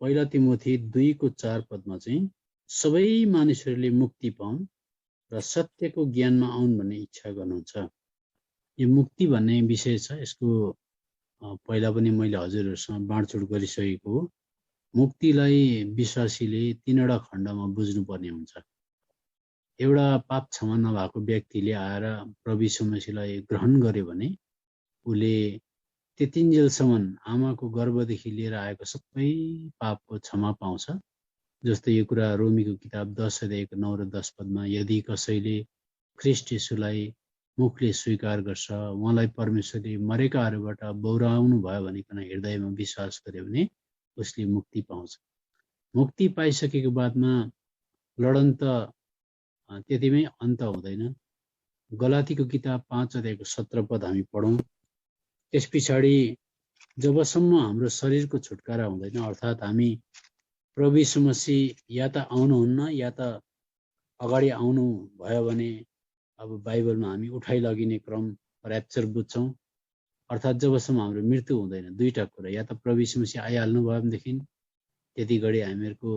पहिला तिमोथी 2:4 पदमा चाहिँ सबै मानिसहरूले मुक्ति पाउन् र सत्यको ज्ञानमा आउन् भन्ने इच्छा गर्नुहुन्छ। यो मुक्ति भन्ने विषय छ, यसको पहिला पनि मैले हजुरहरूसँग बाँडचुँड गरिसकेको हो। मुक्तिलाई विश्वासीले 3वटा खण्डमा बुझ्नुपर्ने हुन्छ। एउटा पाप क्षमा नभएको व्यक्तिले आएर प्रभु यीशु मसीहलाई ग्रहण गर्यो भने उसले त्यतिन्जेलसम्म आमाको गर्भदेखि लिएर आएको सबै पापको क्षमा पाउँछ। जस्तो यो कुरा रोमीको किताब 10:9 र 10 पदमा, यदि कसैले ख्रीष्ट येशूलाई मुखले स्वीकार गर्छ, उहाँलाई परमेश्वरले मरेकाहरूबाट बौराउनु भयो भनिकन हृदयमा विश्वास गर्यो भने उसले मुक्ति पाउँछ। मुक्ति पाइसकेको बादमा लडन त त्यतिमै अन्त हुँदैन। गलातीको किताब 5:17 पद हामी पढौँ। त्यस पछाडि जबसम्म हाम्रो शरीरको छुटकारा हुँदैन, अर्थात् हामी प्रभु यीशु मसीह या त आउनुहुन्न या त अगाडि आउनु भयो भने अब बाइबलमा हामी उठाइ लगिने क्रम ऱ्याप्चर बुझ्छौँ। अर्थात् जबसम्म हाम्रो मृत्यु हुँदैन, दुईटा कुरा, या त प्रभु यीशु मसीह आइहाल्नु भयो भनेदेखि त्यति घडी हामीहरूको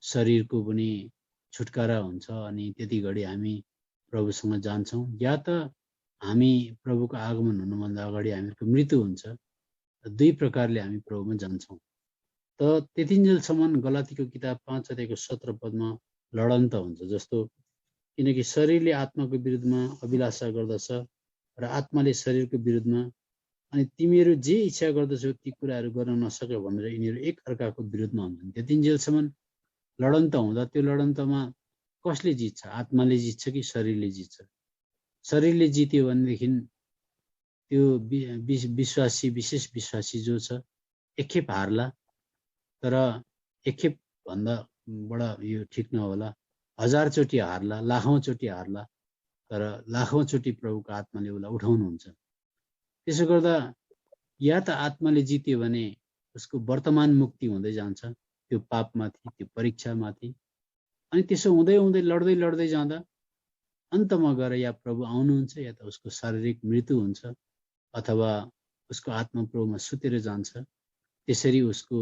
शरीरको पनि छुटकारा हुन्छ अनि त्यति घडी हामी प्रभुसँग जान्छौँ, या त हामी प्रभुको आगमन हुनुभन्दा अगाडि हामीहरूको मृत्यु हुन्छ। दुई प्रकारले हामी प्रभुमा जान्छौँ। त त्यतिन्जेलसम्म गलातीको किताब 5:17 पदमा लडन त हुन्छ। जस्तो किनकि शरीरले आत्माको विरुद्धमा अभिलाषा गर्दछ र आत्माले शरीरको विरुद्धमा, अनि तिमीहरू जे इच्छा गर्दछौ ती कुराहरू गर्न नसक्यो भनेर यिनीहरू एक अर्काको विरुद्धमा हुन्छन्। त्यतिन्जेलसम्म लडन त हुँदा त्यो लडन्तमा कसले जित्छ? आत्माले जित्छ कि शरीरले जित्छ? शरीरले जित्यो भनेदेखि त्यो विश्वासी, विशेष विश्वासी जो छ एकखेप हार्ला, तर एकखेप भन्दा बडा यो ठिक नहोला, 1000 चोटि हार्ला, लाखौं चोटि हार्ला, तर लाखौं चोटि प्रभुको आत्माले उसलाई उठाउनुहुन्छ। त्यसो गर्दा या त आत्माले जित्यो भने उसको वर्तमान मुक्ति हुँदै जान्छ त्यो पापमाथि, त्यो परीक्षामाथि, अनि त्यसो हुँदै हुँदै लड्दै लड्दै जाँदा अन्तमा गएर या प्रभु आउनुहुन्छ या त उसको शारीरिक मृत्यु हुन्छ अथवा उसको आत्मा प्रभुमा सुतेर जान्छ। त्यसरी उसको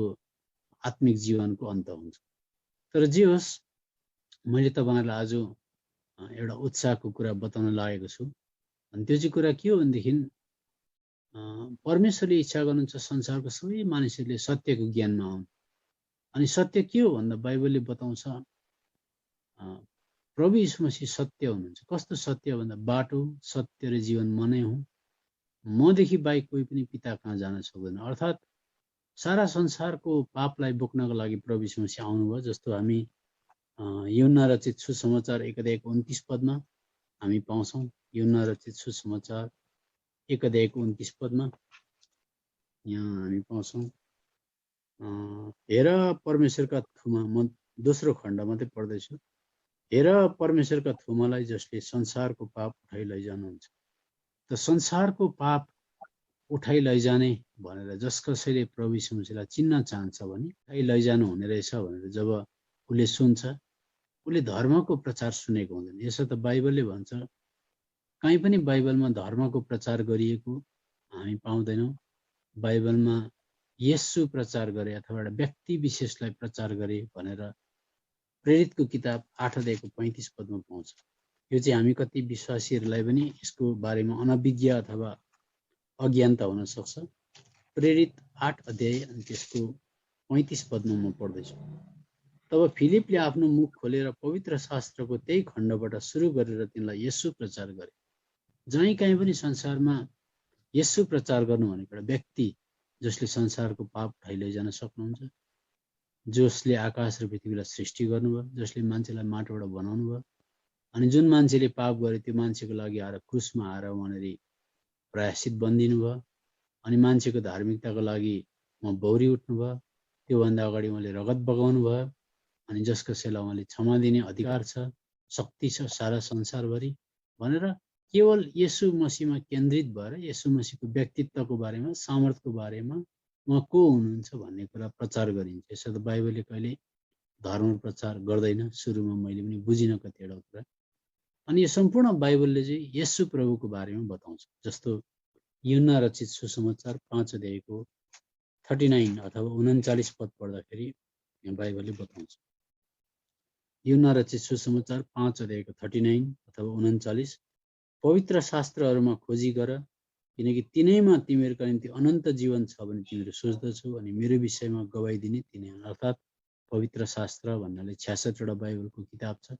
आत्मिक जीवनको अन्त हुन्छ। तर जे होस्, मैले तपाईहरुलाई आज एउटा उत्साहको कुरा बताउन लागेको छु। अनि त्यो चाहिँ कुरा के हो भनेदेखि परमेश्वरले इच्छा गर्नुहुन्छ संसारको सबै मानिसहरूले सत्यको ज्ञानमा आउन्। अनि सत्य के हो भन्दा बाइबलले बताउँछ प्रभु यीशु मसीह सत्य हुनुहुन्छ। कस्तो सत्य भन्दा बाटो, सत्य र जीवन म नै हुँ, मदेखि बाहेक कोही पनि पिता कहाँ जान सक्दैन। अर्थात् सारा संसारको पापलाई बोक्नको लागि प्रभु यीशु मसीह आउनुभयो। जस्तो हामी यूहन्ना रचित सुसमाचार 1:29 पदमा हामी पाउँछौँ। यूहन्ना रचित सुसमाचार 1:29 पदमा यहाँ हामी पाउँछौँ, हेर परमेश्वरका थुमा, म दोस्रो खण्ड मात्रै पढ्दैछु, हेर परमेश्वरका थुमालाई जसले संसारको पाप उठाइ लैजानुहुन्छ। त संसारको पाप उठाइ लैजाने भनेर जस कसैले प्रभु यीशु मसीहलाई चिन्न चाहन्छ भने उठाइ लैजानु हुने रहेछ भनेर जब उसले सुन्छ, उसले धर्मको प्रचार सुनेको हुँदैन। यसो त बाइबलले भन्छ, कहीँ पनि बाइबलमा धर्मको प्रचार गरिएको हामी पाउँदैनौँ। बाइबलमा येशू प्रचार गरे अथवा एउटा व्यक्ति विशेषलाई प्रचार गरे भनेर प्रेरितको किताब 8:35 पदमा पाउँछ। यो चाहिँ हामी कति विश्वासीहरूलाई पनि यसको बारेमा अनभिज्ञ अथवा अज्ञानता हुन सक्छ। प्रेरित 8 अध्याय अनि त्यसको 35 पदमा म पढ्दैछु। तब फिलिपले आफ्नो मुख खोलेर पवित्र शास्त्रको त्यही खण्डबाट सुरु गरेर तिनलाई येशू प्रचार गरे। जहीँ कहीँ पनि संसारमा येशू प्रचार गर्नु भनेको एउटा व्यक्ति जसले संसारको पाप उठाइ लैजान सक्नुहुन्छ, जसले आकाश र पृथ्वीलाई सृष्टि गर्नुभयो, जसले मान्छेलाई माटोबाट बनाउनु भयो, अनि जुन मान्छेले पाप गरे त्यो मान्छेको लागि आएर क्रुसमा आएर उहाँले प्रायश्चित बन्दिनु भयो, अनि मान्छेको धार्मिकताको लागि उहाँ बौरी उठ्नु भयो, त्योभन्दा अगाडि उहाँले रगत बगाउनु भयो, अनि जस कसैलाई उहाँले क्षमा दिने अधिकार छ, शक्ति छ सारा संसारभरि भनेर केवल येशू मसीहमा केन्द्रित भएर येशू मसीहको व्यक्तित्वको बारेमा, सामर्थ्यको बारेमा उहाँ को हुनुहुन्छ भन्ने कुरा प्रचार गरिन्छ। यसर्थ बाइबलले कहिले धर्म प्रचार गर्दैन। सुरुमा मैले पनि बुझिनँ कतिवटा कुरा। अनि यो सम्पूर्ण बाइबलले चाहिँ येशू प्रभुको बारेमा बताउँछ। जस्तो यूहन्ना रचित सुसमाचार 5 अध्यायको 39 अथवा 39 पद पढ्दाखेरि यहाँ बाइबलले बताउँछ। यूहन्ना रचित सुसमाचार 5 अध्यायको 39 अथवा 39, पवित्र शास्त्रहरूमा खोजी गर, किनकि तिनैमा तिमीहरूका निम्ति अनन्त जीवन छ भने तिमीहरू सोच्दछौ, अनि मेरो विषयमा गवाई दिने तिनै हुन्। अर्थात् पवित्र शास्त्र भन्नाले 66 वटा बाइबलको किताब छ।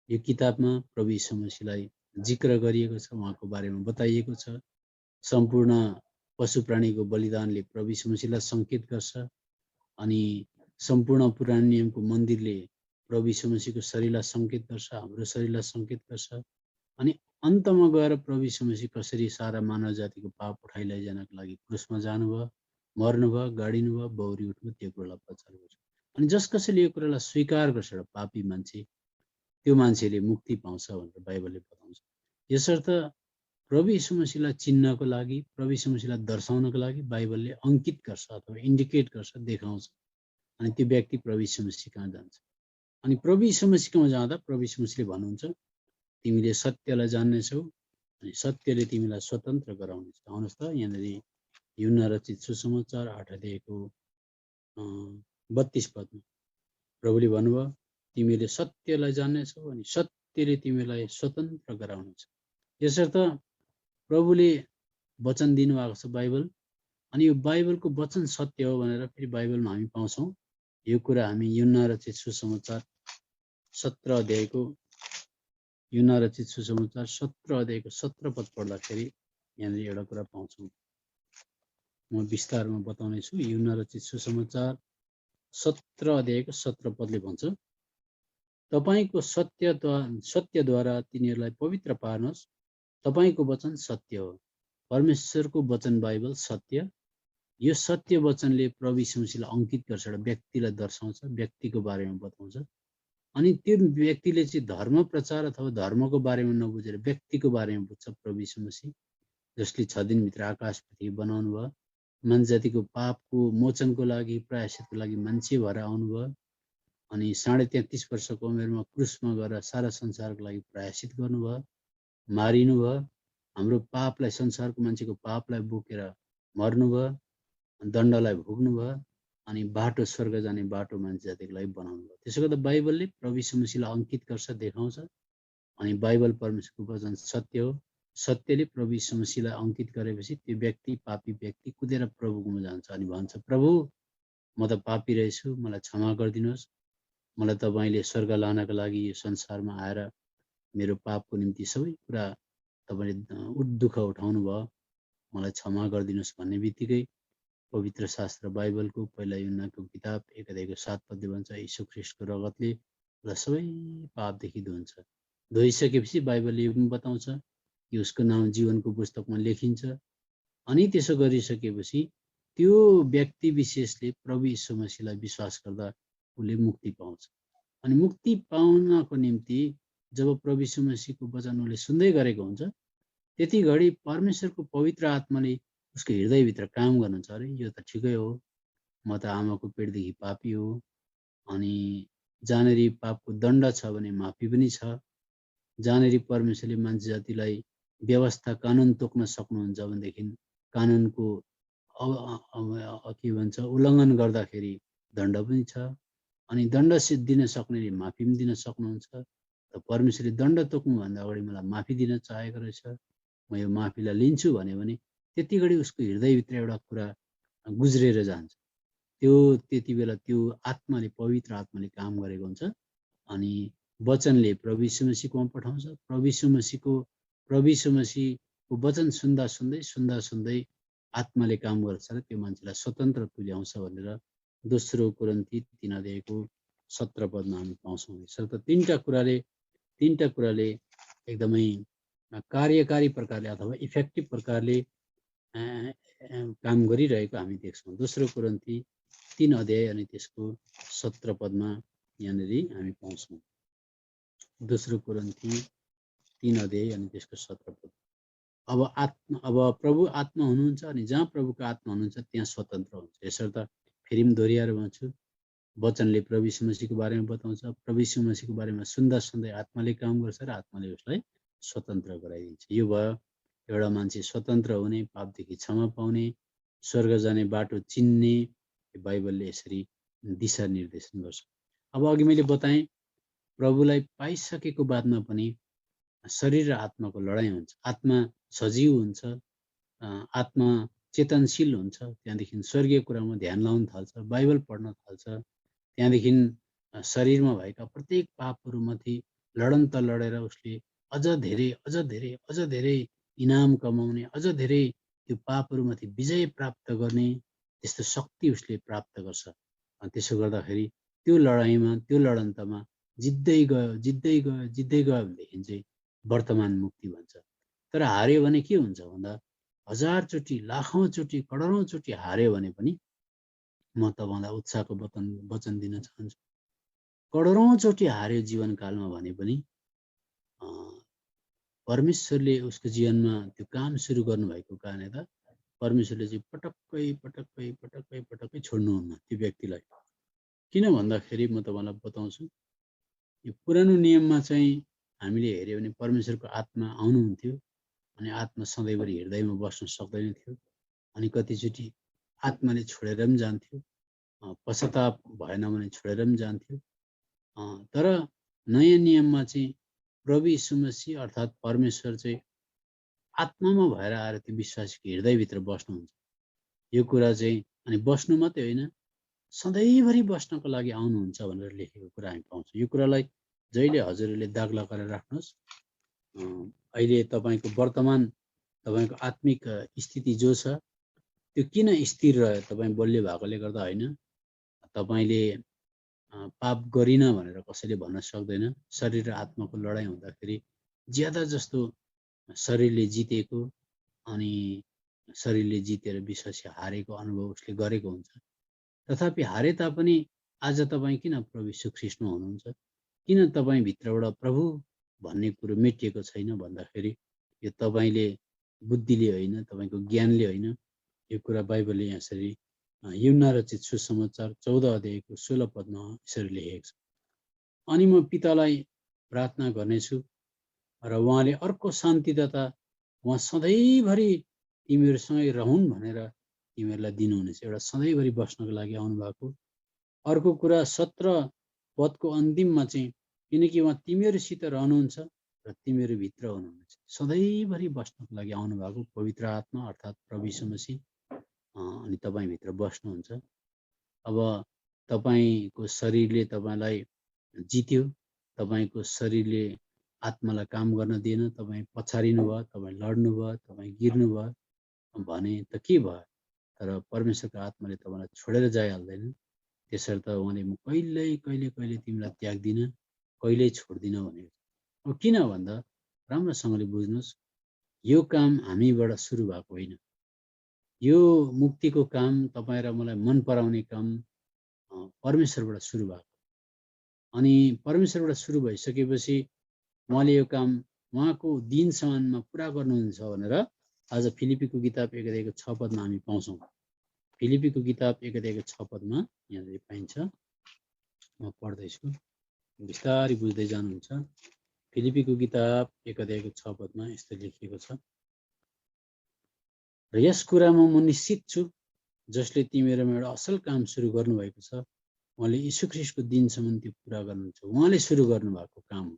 यो किताबमा प्रभु यीशु मसीहलाई जिक्र गरिएको छ, उहाँको बारेमा बताइएको छ। सम्पूर्ण पशु प्राणीको बलिदानले प्रभु यीशु मसीहलाई सङ्केत गर्छ। अनि सम्पूर्ण पुरानो नियमको मन्दिरले प्रभु यीशु मसीहको शरीरलाई सङ्केत गर्छ, हाम्रो शरीरलाई सङ्केत गर्छ। अनि अन्तमा गएर प्रभु यीशु मसीह कसरी सारा मानव जातिको पाप उठाइ लैजानको लागि क्रुसमा जानुभयो, मर्नुभयो, गाडिनुभयो, बौरी उठ्नुभयो, त्यो कुरालाई प्रचार गर्छ। अनि जस कसैले यो कुरालाई स्वीकार गर्छ, एउटा पापी मान्छे, त्यो मान्छेले मुक्ति पाउँछ भनेर बाइबलले बताउँछ। यसर्थ प्रभु यीशु मसीहलाई चिन्नको लागि, प्रभु यीशु मसीहलाई दर्शाउनको लागि बाइबलले अङ्कित गर्छ अथवा इन्डिकेट गर्छ, देखाउँछ। अनि त्यो व्यक्ति प्रभु यीशु मसीह कहाँ जान्छ। अनि प्रभु यीशु मसीहमा जाँदा प्रभु यीशु मसीहले भन्नुहुन्छ, तिमीले सत्यलाई जान्नेछौ अनि सत्यले तिमीलाई स्वतन्त्र गराउनेछ। आउनुहोस् त यहाँनिर यूहन्ना रचित सुसमाचार 8 अध्यायको 32 पदमा प्रभुले भन्नुभयो, तिमीले सत्यलाई जान्नेछौ अनि सत्यले तिमीलाई स्वतन्त्र गराउनेछ। यसर्थ प्रभुले वचन दिनुभएको छ बाइबल। अनि यो बाइबलको वचन सत्य हो भनेर फेरि बाइबलमा हामी पाउँछौँ। यो कुरा हामी यूहन्ना रचित सुसमाचार 17 अध्यायको यूहन्ना रचित सुसमाचार 17 अध्यायको 17 पद पढ्दाखेरि यहाँनिर एउटा कुरा पाउँछौँ। म विस्तारमा बताउने छु। यूहन्ना रचित सुसमाचार 17 अध्यायको 17 पदले भन्छ, तपाईको सत्यद्वारा तिनीहरूलाई पवित्र पार्नुहोस्। तपाईको वचन सत्य हो। परमेश्वरको वचन बाइबल सत्य। यो सत्य वचनले प्रभु यीशु मसीहलाई अङ्कित गर्छ, एउटा व्यक्तिलाई दर्शाउँछ, व्यक्तिको बारेमा बताउँछ। अनि त्यो व्यक्तिले चाहिँ धर्म प्रचार अथवा धर्मको बारेमा नबुझेर व्यक्तिको बारेमा बुझ्छ। प्रभु यीशु मसीह जसले 6 दिनभित्र आकाश पृथ्वी बनाउनु भयो, मानव जातिको पापको मोचनको लागि, प्रायश्चितको लागि मान्छे भएर आउनुभयो। अनि 33.5 वर्षको उमेरमा क्रुसमा गएर सारा संसारको लागि प्रायश्चित गर्नुभयो, मारिनुभयो, हाम्रो पापलाई, संसारको मान्छेको पापलाई बोकेर मर्नुभयो, दण्डलाई भोग्नुभयो, अनि बाटो स्वर्ग जाने बाटो मान्छे जातिको लागि बनाउनु भयो। त्यसो गर्दा बाइबलले प्रभु यीशु मसीहलाई अङ्कित गर्छ, देखाउँछ। अनि बाइबल परमेश्वरको वचन सत्य हो। सत्यले प्रभु यीशु मसीहलाई अङ्कित गरेपछि त्यो व्यक्ति, पापी व्यक्ति कुदेर प्रभुकोमा जान्छ अनि भन्छ, प्रभु म त पापी रहेछु, मलाई क्षमा गरिदिनुहोस्। मलाई तपाईँले स्वर्ग लानको लागि यो संसारमा आएर मेरो पापको निम्ति सबै कुरा तपाईँले दुःख उठाउनु भयो, मलाई क्षमा गरिदिनुहोस् भन्ने बित्तिकै पवित्र शास्त्र बाइबलको पहिला यूहन्नाको किताब 1 अध्यायको 7 पदले भन्छ, यीशु ख्रीष्टको रगतले सबै पापदेखि धुन्छ। धोइसकेपछि बाइबलले यो पनि बताउँछ कि उसको नाम जीवनको पुस्तकमा लेखिन्छ। अनि त्यसो गरिसकेपछि त्यो व्यक्ति विशेषले प्रभु यीशु मसीहलाई विश्वास गर्दा उसले मुक्ति पाउँछ। अनि मुक्ति पाउनको निम्ति जब प्रभु यीशु मसीहको वचन उसले सुन्दै गरेको हुन्छ, त्यति घडी परमेश्वरको पवित्र आत्माले उसको हृदयभित्र काम गर्नुहुन्छ। अरे यो त ठिकै हो, म त आमाको पेटदेखि पापी हो, अनि जहाँनेरि पापको दण्ड छ भने माफी पनि छ, जहाँनेरि परमेश्वरले मान्छे जातिलाई व्यवस्था कानुन तोक्न सक्नुहुन्छ भनेदेखि कानुनको के भन्छ उल्लङ्घन गर्दाखेरि दण्ड पनि छ, अनि दण्ड दिन सक्नेले माफी पनि दिन सक्नुहुन्छ। त परमेश्वरले दण्ड तोक्नुभन्दा अगाडि मलाई माफी दिन चाहेको रहेछ, म यो माफीलाई लिन्छु भने त्यति घडी उसको हृदयभित्र एउटा कुरा गुज्रेर जान्छ। त्यो त्यति बेला त्यो आत्माले, पवित्र आत्माले काम गरेको हुन्छ। अनि वचनले प्रभु यीशु मसीहकोमा पठाउँछ। प्रभु यीशु मसीहको वचन सुन्दा सुन्दै आत्माले काम गर्छ र त्यो मान्छेलाई स्वतन्त्र तुल्याउँछ भनेर दोस्रो कोरिन्थी 3 अध्यायको 17 पदमा हामी पाउँछौँ। यसर्थ तीनटा कुराले एकदमै कार्यकारी प्रकारले अथवा इफेक्टिभ प्रकारले काम गरिरहेको हामी देख्छौँ। दोस्रो कोरिन्थी 3 अध्याय अनि त्यसको 17 पदमा यहाँनिर हामी पाउँछौँ। दोस्रो कोरिन्थी 3 अध्याय अनि त्यसको 17 पद, अब प्रभु आत्मा हुनुहुन्छ अनि जहाँ प्रभुको आत्मा हुनुहुन्छ त्यहाँ स्वतन्त्र हुन्छ। यसर्थ फेरि पनि दोहोऱ्याएर भन्छु, वचनले प्रभु यीशु मसीहको बारेमा बताउँछ। प्रभु यीशु मसीहको बारेमा सुन्दा सुन्दै आत्माले काम गर्छ र आत्माले उसलाई स्वतन्त्र गराइदिन्छ। यो भयो एउटा मान्छे स्वतन्त्र हुने, पापदेखि क्षमा पाउने, स्वर्ग जाने बाटो चिन्ने। बाइबलले यसरी दिशा निर्देशन गर्छ। अब अघि मैले बताएँ, प्रभुलाई पाइसकेको बादमा पनि शरीर र आत्माको लडाइँ हुन्छ। आत्मा सजीव हुन्छ, आत्मा चेतनशील हुन्छ। त्यहाँदेखि स्वर्गीय कुरामा ध्यान लाउन थाल्छ, बाइबल पढ्न थाल्छ। त्यहाँदेखि शरीरमा भएका प्रत्येक पापहरूमाथि लडन्त लडेर उसले अझ धेरै अझ धेरै अझ धेरै इनाम कमाउने, अझ धेरै त्यो पापहरूमाथि विजय प्राप्त गर्ने त्यस्तो शक्ति उसले प्राप्त गर्छ। त्यसो गर्दाखेरि त्यो लडाइँमा, त्यो लडन्तमा जित्दै गयो जित्दै गयो जित्दै गयो भनेदेखि चाहिँ वर्तमान मुक्ति भन्छ। तर हार्यो भने के हुन्छ भन्दा, 1000 चोटि, लाखौँ चोटि, करोडौँ चोटि हार्यो भने पनि म तपाईँलाई उत्साहको वचन दिन चाहन्छु। करोडौँ चोटि हार्यो जीवनकालमा भने पनि परमेश्वरले उसको जीवनमा त्यो काम सुरु गर्नुभएको कारणले त परमेश्वरले चाहिँ पटक्कै पटक्कै पटक्कै पटक्कै छोड्नुहुन्न त्यो व्यक्तिलाई। किन भन्दाखेरि म तपाईँलाई बताउँछु, यो पुरानो नियममा चाहिँ हामीले हेऱ्यो भने परमेश्वरको आत्मा आउनुहुन्थ्यो अनि आत्मा सधैँभरि हृदयमा बस्न सक्दैन थियो। अनि कतिचोटि आत्माले छोडेर पनि जान्थ्यो, पश्चाताप भएन भने छोडेर पनि जान्थ्यो। तर नयाँ नियममा चाहिँ प्रभु यीशु मसीह अर्थात् परमेश्वर चाहिँ आत्मामा भएर आएर त्यो विश्वासीको हृदयभित्र बस्नुहुन्छ। यो कुरा चाहिँ अनि बस्नु मात्रै होइन, सधैँभरि बस्नको लागि आउनुहुन्छ भनेर लेखेको कुरा हामी पाउँछौँ। यो कुरालाई जहिले हजुरहरूले दाग लगाएर राख्नुहोस्। अहिले तपाईँको वर्तमान तपाईँको आत्मिक स्थिति जो छ त्यो किन स्थिर रह्यो? तपाईँ बलियो भएकोले गर्दा होइन, तपाईँले पाप गरिन भनेर कसैले भन्न सक्दैन। शरीर र आत्माको लडाइँ हुँदाखेरि ज्यादा जस्तो शरीरले जितेको अनि शरीरले जितेर विश्वासी हारेको अनुभव उसले गरेको हुन्छ। तथापि हारे तापनि आज तपाईँ किन प्रभु यीशु ख्रीष्टमा हुनुहुन्छ? किन तपाईँ भित्रबाट प्रभु भन्ने कुरो मेटिएको छैन भन्दाखेरि यो तपाईँले बुद्धिले होइन, तपाईँको ज्ञानले होइन। यो कुरा बाइबलले यसरी यूहन्ना रचित सुसमाचार 14 अध्यायको 16 पदमा यसरी लेखेको छ। अनि म पितालाई प्रार्थना गर्नेछु र उहाँले अर्को शान्तिदाता उहाँ सधैँभरि तिमीहरूसँगै रहन् भनेर तिमीहरूलाई दिनुहुनेछ। एउटा सधैँभरि बस्नको लागि आउनुभएको। अर्को कुरा 17 पदको अन्तिममा चाहिँ किनकि उहाँ तिमीहरूसित रहनुहुन्छ र तिमीहरूभित्र हुनुहुनेछ। सधैँभरि बस्नको लागि आउनुभएको पवित्र आत्मा अर्थात् प्रभु यीशु मसीह अनि तपाईँभित्र बस्नुहुन्छ। अब तपाईँको शरीरले तपाईँलाई जित्यो, तपाईँको शरीरले आत्मालाई काम गर्न दिएन, तपाईँ पछारिनु भयो, तपाईँ लड्नु भयो, तपाईँ गिर्नु भयो भने त के भयो? तर परमेश्वरको आत्माले तपाईँलाई छोडेर जाइहाल्दैन। त्यसर्थ उहाँले म कहिले कहिले कहिले तिमीलाई त्याग्दिन, कहिल्यै छोड्दिन भनेको। अब किन भन्दा राम्रोसँगले बुझ्नुहोस्, यो काम हामीबाट सुरु भएको होइन। यो मुक्तिको काम तपाईँ र मलाई मन पराउने काम परमेश्वरबाट सुरु भएको। अनि परमेश्वरबाट सुरु भइसकेपछि उहाँले यो काम उहाँको दिनसम्ममा पुरा गर्नुहुन्छ भनेर आज फिलिपीको किताब 1 अध्यायको 6 पदमा हामी पाउँछौँ। फिलिपीको किताब 1 अध्यायको 6 पदमा यहाँनिर पाइन्छ। म पढ्दैछु, बिस्तारै बुझ्दै जानुहुन्छ। फिलिपीको किताब 1 अध्यायको 6 पदमा यस्तो लेखिएको छ, र यस कुरामा म निश्चित छु जसले तिमीहरूमा एउटा असल काम सुरु गर्नुभएको छ उहाँले यीशु ख्रीष्टको दिनसम्म त्यो पुरा गर्नुहुन्छ। उहाँले सुरु गर्नुभएको काम हो।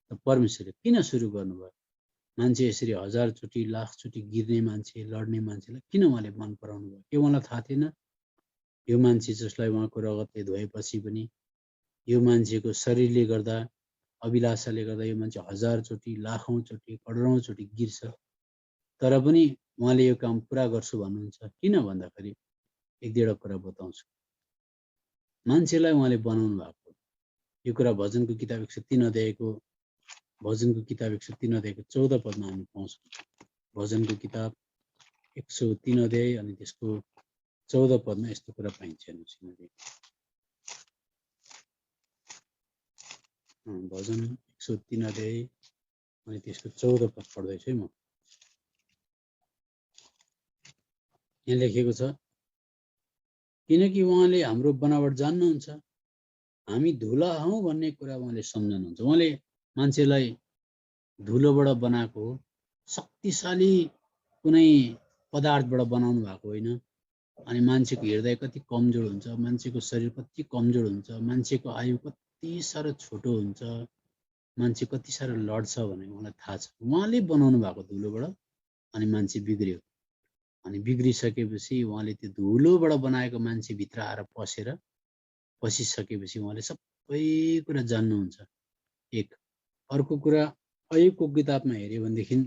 त परमेश्वरले किन सुरु गर्नुभयो? मान्छे यसरी 1000 चोटि, लाख चोटि गिर्ने मान्छे, लड्ने मान्छेलाई किन उहाँले मन पराउनु भयो? के उहाँलाई थाहा थिएन यो मान्छे जसलाई उहाँको रगतले धोएपछि पनि, यो मान्छेको शरीरले गर्दा, अभिलाषाले गर्दा यो मान्छे 1000 चोटि, लाखौँ चोटि, करोडौँ चोटि गिर्छ, तर पनि उहाँले यो काम पुरा गर्छु भन्नुहुन्छ? किन भन्दाखेरि एक दुईवटा कुरा बताउँछु। मान्छेलाई उहाँले बनाउनु भएको। यो कुरा भजनको किताब 103 अध्यायको 14 पदमा हामी पाउँछौँ। भजनको किताब 103 अध्याय अनि त्यसको 14 पदमा यस्तो कुरा पाइन्छ। भजन 103 अध्याय अनि त्यसको 14 पद पढ्दैछु है म। यहाँ लेखेको छ, किनकि उहाँले हाम्रो बनावट जान्नुहुन्छ, हामी धुला हौँ भन्ने कुरा उहाँले सम्झनुहुन्छ। उहाँले मान्छेलाई धुलोबाट बनाएको हो, शक्तिशाली कुनै पदार्थबाट बनाउनु भएको होइन। अनि मान्छेको हृदय कति कमजोर हुन्छ, मान्छेको शरीर कति कमजोर हुन्छ, मान्छेको आयु कति साह्रो छोटो हुन्छ, मान्छे कति साह्रो लड्छ भन्ने उहाँलाई थाहा छ। उहाँले बनाउनु भएको धुलोबाट अनि मान्छे बिग्रियो। अनि बिग्रिसकेपछि उहाँले त्यो धुलोबाट बनाएको मान्छे भित्र आएर पसिसकेपछि उहाँले सबै कुरा जान्नुहुन्छ। एक अर्को कुरा, अयुबको किताबमा हेऱ्यो भनेदेखि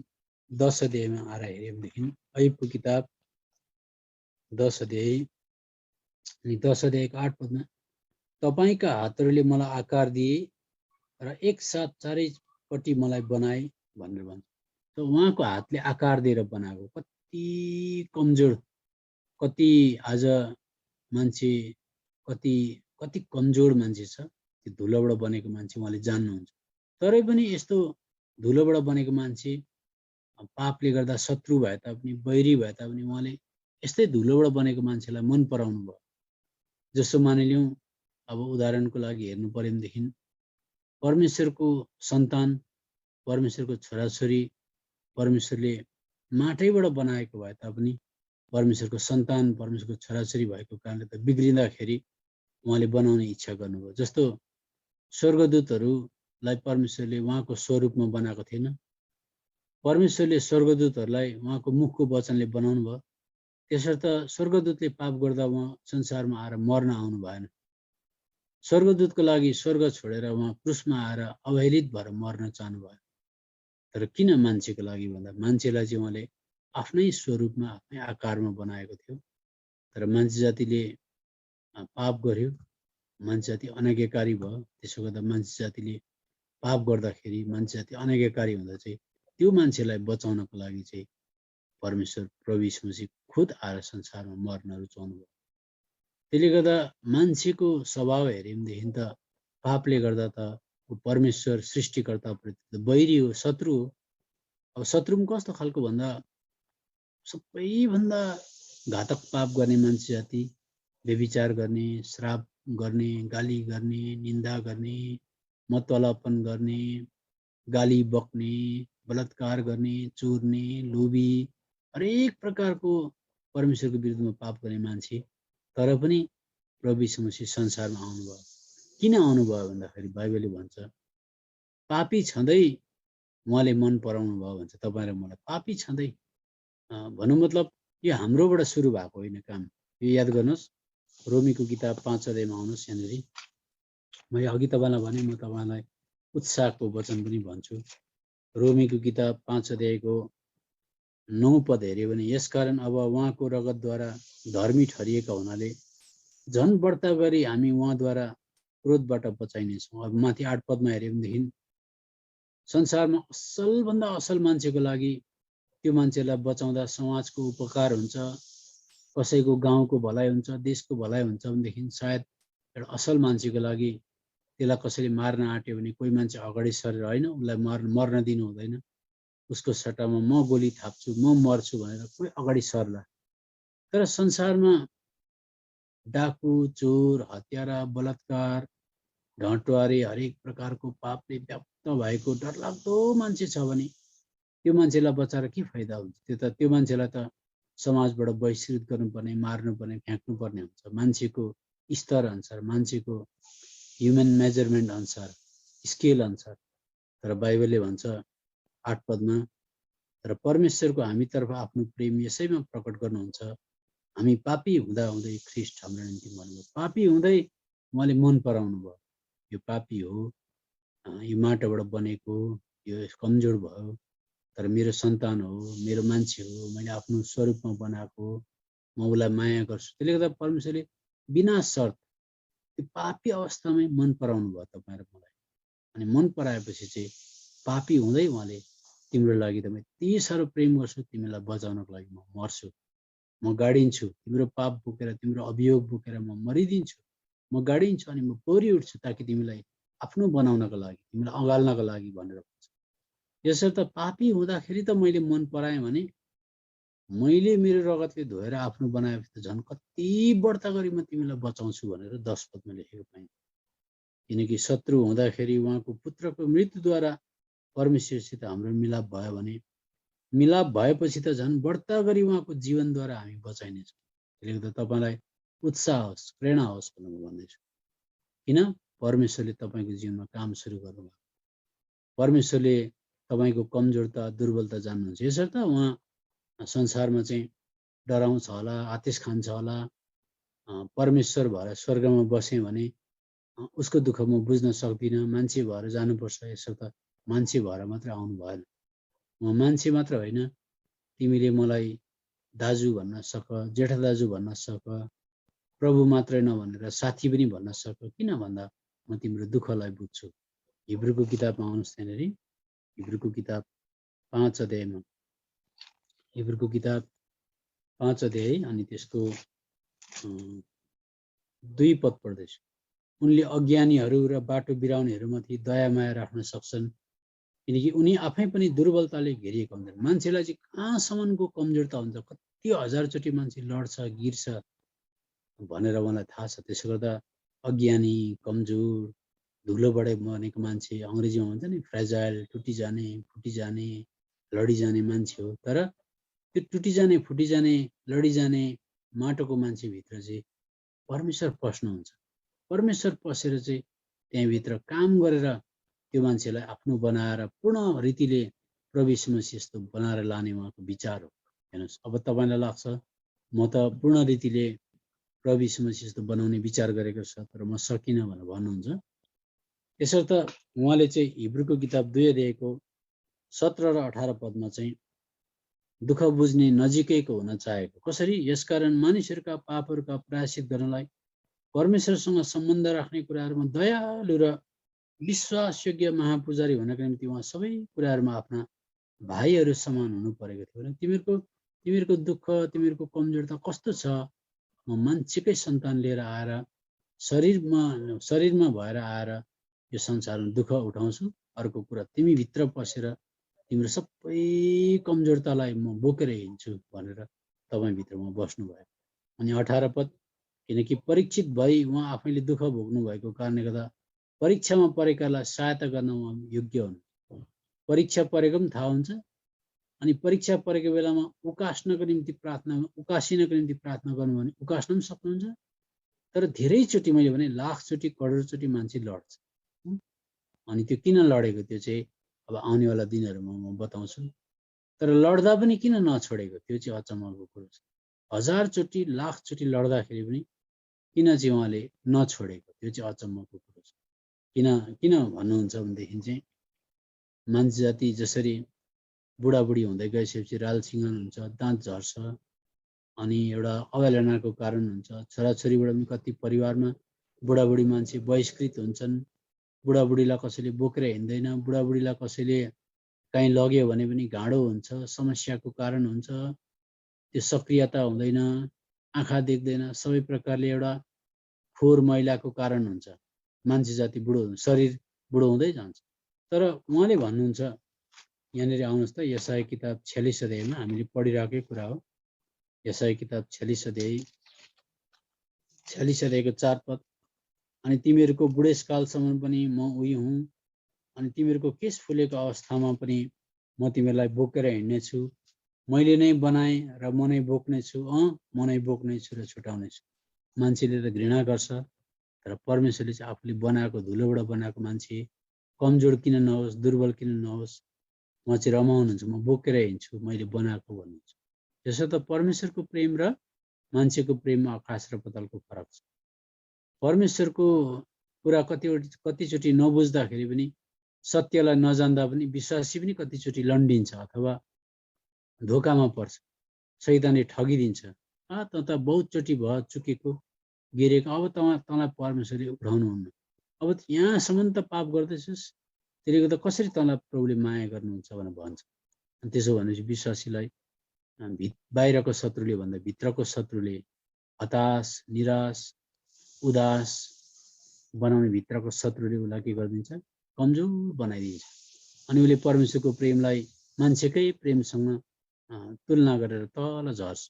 10 अध्यायमा आएर हेऱ्यो भनेदेखि अयुबको किताब 10 अध्याय अनि 10 अध्यायको 8 पदमा, तपाईँका हातहरूले मलाई आकार दिए र एकसाथ चारैपट्टि मलाई बनाए भनेर भन्छ। त उहाँको हातले आकार दिएर बनाएको, कति कमजोर, कति आज मान्छे कति कमजोर मान्छे छ, त्यो धुलोबाट बनेको मान्छे उहाँले जान्नुहुन्छ। तरै पनि यस्तो धुलोबाट बनेको मान्छे पापले गर्दा शत्रु भए तापनि, बैरी भए तापनि उहाँले यस्तै धुलोबाट बनेको मान्छेलाई मन पराउनु भयो। जस्तो मानिलिउँ, अब उदाहरणको लागि हेर्नु पर्यो भनेदेखि परमेश्वरको सन्तान, परमेश्वरको छोराछोरी परमेश्वरले माटैबाट बनाएको भए तापनि परमेश्वरको सन्तान, परमेश्वरको छोराछोरी भएको कारणले त बिग्रिँदाखेरि उहाँले बनाउने इच्छा गर्नुभयो। जस्तो स्वर्गदूतहरूलाई परमेश्वरले उहाँको स्वरूपमा बनाएको थिएन, परमेश्वरले स्वर्गदूतहरूलाई उहाँको मुखको वचनले बनाउनु भयो। त्यसर्थ स्वर्गदूतले पाप गर्दा उहाँ संसारमा आएर मर्न आउनु भएन। स्वर्गदूतको लागि स्वर्ग छोडेर उहाँ क्रुसमा आएर अवहेलित भएर मर्न चाहनुभयो। तर किन मान्छेको लागि भन्दा मान्छेलाई चाहिँ उहाँले आफ्नै स्वरूपमा, आफ्नै आकारमा बनाएको थियो। तर मान्छे जातिले पाप गर्यो, मान्छे जाति अनाज्ञाकारी भयो। त्यसो गर्दा मान्छे जातिले पाप गर्दाखेरि मान्छे जाति अनाज्ञाकारी हुँदा चाहिँ त्यो मान्छेलाई बचाउनको लागि चाहिँ परमेश्वर प्रभु यीशु मसीह खुद आएर संसारमा मर्न रुचाउनु भयो। त्यसले गर्दा मान्छेको स्वभाव हेऱ्यो भनेदेखि त पापले गर्दा त परमेश्वर सृष्टिकर्ताप्रति त बैरी हो, शत्रु हो। अब शत्रु पनि कस्तो खालको भन्दा सबैभन्दा घातक पाप गर्ने मान्छे जाति, व्यभिचार गर्ने, श्राप गर्ने, गाली गर्ने, निन्दा गर्ने, मतवालापन गर्ने, गाली बक्ने, बलात्कार गर्ने, चोर्ने, लोभी, हरेक प्रकारको परमेश्वरको विरुद्धमा पाप गर्ने मान्छे। तर पनि प्रभु यीशु मसीह संसारमा आउनुभयो। किन आउनुभयो भन्दाखेरि बाइबलले भन्छ पापी छँदै उहाँले मन पराउनु भयो भन्छ। तपाईँ र मलाई पापी छँदै भन्नु मतलब यो हाम्रोबाट सुरु भएको होइन काम। यो याद गर्नुहोस्, रोमीको किताब 5 अध्यायमा आउनुहोस्। यहाँनिर मैले अघि तपाईँलाई भने, म तपाईँलाई उत्साहको वचन पनि भन्छु। रोमीको किताब 5 अध्यायको 9 पद हेऱ्यो भने, यसकारण अब उहाँको रगतद्वारा धर्मी ठहरिएका हुनाले झन् बढ्ता गरी हामी उहाँद्वारा क्रोधबाट बचाइनेछौँ। अब माथि 8 पदमा हेऱ्यो भनेदेखि संसारमा असलभन्दा असल मान्छेको लागि, त्यो मान्छेलाई बचाउँदा समाजको उपकार हुन्छ, कसैको गाउँको भलाइ हुन्छ, देशको भलाइ हुन्छ भनेदेखि सायद एउटा असल मान्छेको लागि त्यसलाई कसैले मार्न आँट्यो भने कोही मान्छे अगाडि सरेर होइन उसलाई मर्न दिनु हुँदैन, उसको सट्टामा म गोली थाप्छु, म मर्छु भनेर कोही अगाडि सर्ला। तर संसारमा डाकु, चोर, हत्यारा, बलात्कार, ढटवारी, हरेक प्रकारको पापले व्याप्त भएको डरलाग्दो मान्छे छ भने त्यो मान्छेलाई बचाएर के फाइदा हुन्छ? त्यो मान्छेलाई त समाजबाट बहिष्कृत गर्नुपर्ने, मार्नुपर्ने, फ्याँक्नुपर्ने हुन्छ, मान्छेको स्तर अनुसार, मान्छेको ह्युमन मेजरमेन्ट अनुसार, स्केल अनुसार। तर बाइबलले भन्छ 8 पदमा, तर परमेश्वरको हामीतर्फ आफ्नो प्रेम यसैमा प्रकट गर्नुहुन्छ, हामी पापी हुँदा हुँदै ख्रिस्ट हाम्रो निम्ति मर्नुभयो। पापी हुँदै उहाँले मन पराउनु भयो। यो पापी हो, यो माटोबाट बनेको, यो कमजोर भयो, तर मेरो सन्तान हो, मेरो मान्छे हो, मैले आफ्नो स्वरूपमा बनाएको, म उसलाई माया गर्छु। त्यसले गर्दा परमेश्वरले बिना शर्त त्यो पापी अवस्थामै मन पराउनु भयो तपाईँ र मलाई। अनि मन पराएपछि चाहिँ पापी हुँदै उहाँले तिम्रो लागि त म यति साह्रो प्रेम गर्छु, तिमीलाई बचाउनको लागि म मर्छु, म गाडिन्छु, तिम्रो पाप बोकेर, तिम्रो अभियोग बोकेर म मरिदिन्छु, म गाडिन्छु अनि म पौडी उठ्छु ताकि तिमीलाई आफ्नो बनाउनको लागि, तिमीलाई अँगाल्नको लागि भनेर भन्छ। यसर्थ पापी हुँदाखेरि त मैले मन पराएँ भने मैले मेरो रगतले धोएर आफ्नो बनाएपछि त झन् कति बढ्ता गरी म तिमीलाई बचाउँछु भनेर 10 पदमा लेखेको पाइन्छ। किनकि शत्रु हुँदाखेरि उहाँको पुत्रको मृत्युद्वारा परमेश्वरसित हाम्रो मिलाप भयो भने मिलाप भएपछि त झन् बढ्ता गरी उहाँको जीवनद्वारा हामी बचाइनेछौँ। त्यसले गर्दा तपाईँलाई उत्साह होस्, प्रेरणा होस् भनेर म भन्दैछु। किन परमेश्वरले तपाईँको जीवनमा काम सुरु गर्नुभयो। परमेश्वरले तपाईँको कमजोरता दुर्बलता जान्नुहुन्छ। यसर्थ उहाँ संसारमा चाहिँ डराउँछ होला, आतिश खान्छ होला, परमेश्वर भएर स्वर्गमा बसेँ भने उसको दुःख म बुझ्न सक्दिनँ, मान्छे भएर जानुपर्छ, यसर्थ मान्छे भएर मात्रै आउनु भएन। म मान्छे मात्र होइन, तिमीले मलाई दाजु भन्न सक, जेठा दाजु भन्न सक, प्रभु मात्रै नभनेर साथी पनि भन्न सक। किन भन्दा म तिम्रो दुःखलाई बुझ्छु। हिब्रूको किताबमा आउनुहोस् त्यहाँनिर, हिब्रूको किताब 5 अध्यायमा, हिब्रूको किताब 5 अध्याय अनि त्यसको 2 पद पढ्दैछु। उनले अज्ञानीहरू र बाटो बिराउनेहरूमाथि दया माया राख्न सक्छन्, किनकि उनी आफै पनि दुर्बलताले घेरिएका हुन्छन्। मान्छेलाई चाहिँ कहाँसम्मको कमजोरता हुन्छ, कति हजारचोटि मान्छे लड्छ, गिर्छ भनेर मलाई थाहा छ। त्यसो गर्दा अज्ञानी, कमजोर, धुलोबाटै बनेको मान्छे, अङ्ग्रेजीमा भन्छ नि फ्रेजाइल, टुटिजाने, फुटिजाने, लडिजाने मान्छे हो। तर त्यो टुटिजाने, फुटिजाने, लडिजाने माटोको मान्छेभित्र चाहिँ परमेश्वर पस्नुहुन्छ। परमेश्वर पसेर चाहिँ त्यहाँभित्र काम गरेर त्यो मान्छेलाई आफ्नो बनाएर पूर्ण रीतिले प्रभु यीशु मसीह जस्तो बनाएर लाने उहाँको विचार हो। हेर्नुहोस्, अब तपाईँलाई लाग्छ म त पूर्ण रीतिले प्रभु यीशु मसीह जस्तो बनाउने विचार गरेको छ, तर म सकिनँ भनेर भन्नुहुन्छ। यसर्थ उहाँले चाहिँ हिब्रूको किताब 2 अध्यायको 17 र 18 पदमा चाहिँ दुःख बुझ्ने नजिकैको हुन चाहेको। कसरी? यसकारण मानिसहरूका पापहरूका प्रायश्चित गर्नलाई परमेश्वरसँग सम्बन्ध राख्ने कुराहरूमा दयालु र विश्वासयोग्य महापुजारी हुनका निम्ति उहाँ सबै कुराहरूमा आफ्ना भाइहरू समान हुनु परेको थियो। तिमीहरूको दुःख, तिमीहरूको कमजोरता कस्तो छ? म मान्छेकै सन्तान लिएर आएर शरीरमा भएर आएर यो संसारमा दुःख उठाउँछु। अर्को कुरा, तिमी भित्र पसेर तिम्रो सबै कमजोरतालाई म बोकेर हिँड्छु भनेर तपाईँभित्र म बस्नुभयो। अनि 18 पद, किनकि परीक्षित भई उहाँ आफैले दुःख भोग्नु भएको कारणले गर्दा परीक्षामा परेकालाई सहायता गर्न उहाँ योग्य हुनु। परीक्षा परेको पनि थाहा हुन्छ। अनि परीक्षा परेको बेलामा उकासिनको निम्ति प्रार्थना गर्नु भने उकास्न पनि सक्नुहुन्छ। तर धेरैचोटि मैले भने लाखचोटि करोडचोटि मान्छे लड्छ। अनि त्यो किन लडेको, त्यो चाहिँ अब आउनेवाला दिनहरूमा म बताउँछु। तर लड्दा पनि किन नछोडेको, त्यो चाहिँ अचम्मको कुरो छ। हजारचोटि लाखचोटि लड्दाखेरि पनि किन चाहिँ उहाँले नछोडेको, त्यो चाहिँ अचम्मको कुरो छ। किन भन्नुहुन्छ भनेदेखि चाहिँ मान्छे जाति जसरी बुढाबुढी हुँदै गएपछि रालसिंहन हुन्छ, दाँत झर्छ, अनि एउटा अवहेलनाको कारण हुन्छ। छोराछोरीबाट पनि कति परिवारमा बुढाबुढी मान्छे बहिष्कृत हुन्छन्। बुढाबुढीलाई कसैले बोकेर हिँड्दैन, बुढाबुढीलाई कसैले कहीँ लग्यो भने पनि घाँडो हुन्छ, समस्याको कारण हुन्छ, त्यो सक्रियता हुँदैन, आँखा देख्दैन, सबै प्रकारले एउटा फोहोर मैलाको कारण हुन्छ। मान्छे जाति शरीर बुढो हुँदै जान्छ। तर उहाँले भन्नुहुन्छ, यहाँनिर आउनुहोस् त, यशाया किताब 46 अध्यायमा हामीले पढिरहेकै कुरा हो। यशाया किताब 46 अध्यायको 4 पद, अनि तिमीहरूको बुढेसकालसम्म पनि म उही हुँ, अनि तिमीहरूको केश फुलेको अवस्थामा पनि म तिमीहरूलाई बोकेर हिँड्नेछु। मैले नै बनाएँ र म नै बोक्नेछु, म नै बोक्नेछु र छुटाउनेछु। मान्छेले त घृणा गर्छ, तर परमेश्वरले चाहिँ आफूले बनाएको, धुलोबाट बनाएको मान्छे कमजोर किन नहोस्, दुर्बल किन नहोस्, म चाहिँ रमाउनुहुन्छ, म बोकेर हिँड्छु, मैले बनाएको भन्नुहुन्छ। त्यसो त परमेश्वरको प्रेम र मान्छेको प्रेममा आकाश र पातालको फरक छ। परमेश्वरको कुरा कतिचोटि नबुझ्दाखेरि पनि, सत्यलाई नजान्दा पनि विश्वासी पनि कतिचोटि लन्डिन्छ अथवा धोकामा पर्छ, शैतानले ठगिदिन्छ। त बहुतचोटि भयो चुकेको, गिरेको, अब तँलाई परमेश्वरले उठाउनुहुन्न, अब यहाँसम्म त पाप गर्दैछस्, त्यसले गर्दा कसरी तँलाई प्रभुले माया गर्नुहुन्छ भनेर भन्छ। अनि त्यसो भनेपछि विश्वासीलाई बाहिरको शत्रुले भन्दा भित्रको शत्रुले हताश, निराश, उदास बनाउने भित्रको शत्रुले उसलाई के गरिदिन्छ, कमजोर बनाइदिन्छ। अनि उसले परमेश्वरको प्रेमलाई मान्छेकै प्रेमसँग तुलना गरेर तल झर्छ।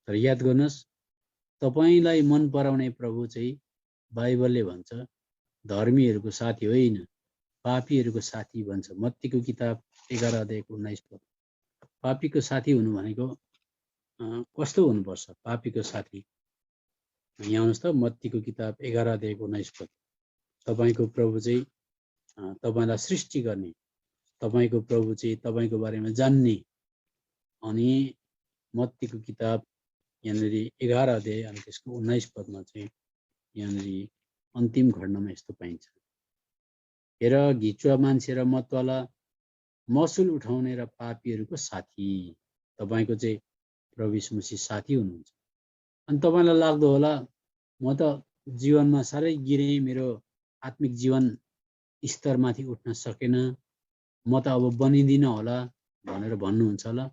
तर याद गर्नुहोस्, तपाईलाई मन पराउने प्रभु चाहिँ बाइबलले भन्छ धर्मीहरूको साथी होइन, पापीहरूको साथी भन्छ। मत्तीको किताब 11 अध्यायको 19 पद। पापीको साथी हुनु भनेको कस्तो हुनुपर्छ? पापीको साथी यहाँ आउनुहोस् त, मत्तीको किताब 11 अध्यायको 19 पद। तपाईँको प्रभु चाहिँ तपाईँलाई सृष्टि गर्ने, तपाईँको प्रभु चाहिँ तपाईँको बारेमा जान्ने। अनि मत्तीको किताब यहाँनिर 11 अध्याय अनि त्यसको 19 पदमा चाहिँ यहाँनिर अन्तिम खण्डमा यस्तो पाइन्छ, हेर घिचुवा मान्छे र मतवाला, मसुल उठाउने र पापीहरूको साथी। तपाईँको चाहिँ प्रभु यीशु मसीह साथी हुनुहुन्छ। अनि तपाईँलाई लाग्दो होला म त जीवनमा साह्रै गिरेँ, मेरो आत्मिक जीवन स्तरमाथि उठ्न सकेन, म त अब बनिदिनँ होला भनेर भन्नुहुन्छ होला।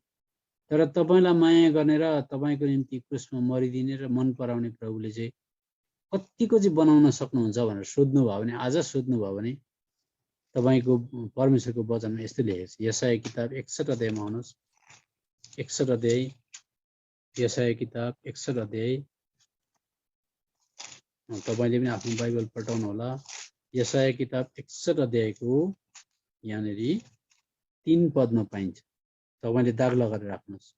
तर तपाईँलाई माया गर्ने र तपाईँको निम्ति क्रुसमा मरिदिने र मन पराउने प्रभुले चाहिँ कतिको चाहिँ बनाउन सक्नुहुन्छ भनेर सोध्नुभयो भने, आज सोध्नुभयो भने तपाईँको परमेश्वरको वचनमा यस्तो लेखेको छ। यशाया किताब 61 अध्यायमा आउनुहोस्। 61 अध्याय, यशाया किताब 61 अध्याय। तपाईँले पनि आफ्नो बाइबल पल्टाउनु होला। यशाया किताब 61 अध्यायको यहाँनिर 3 पदमा पाइन्छ। तपाईँले दाग लगाएर राख्नुहोस्।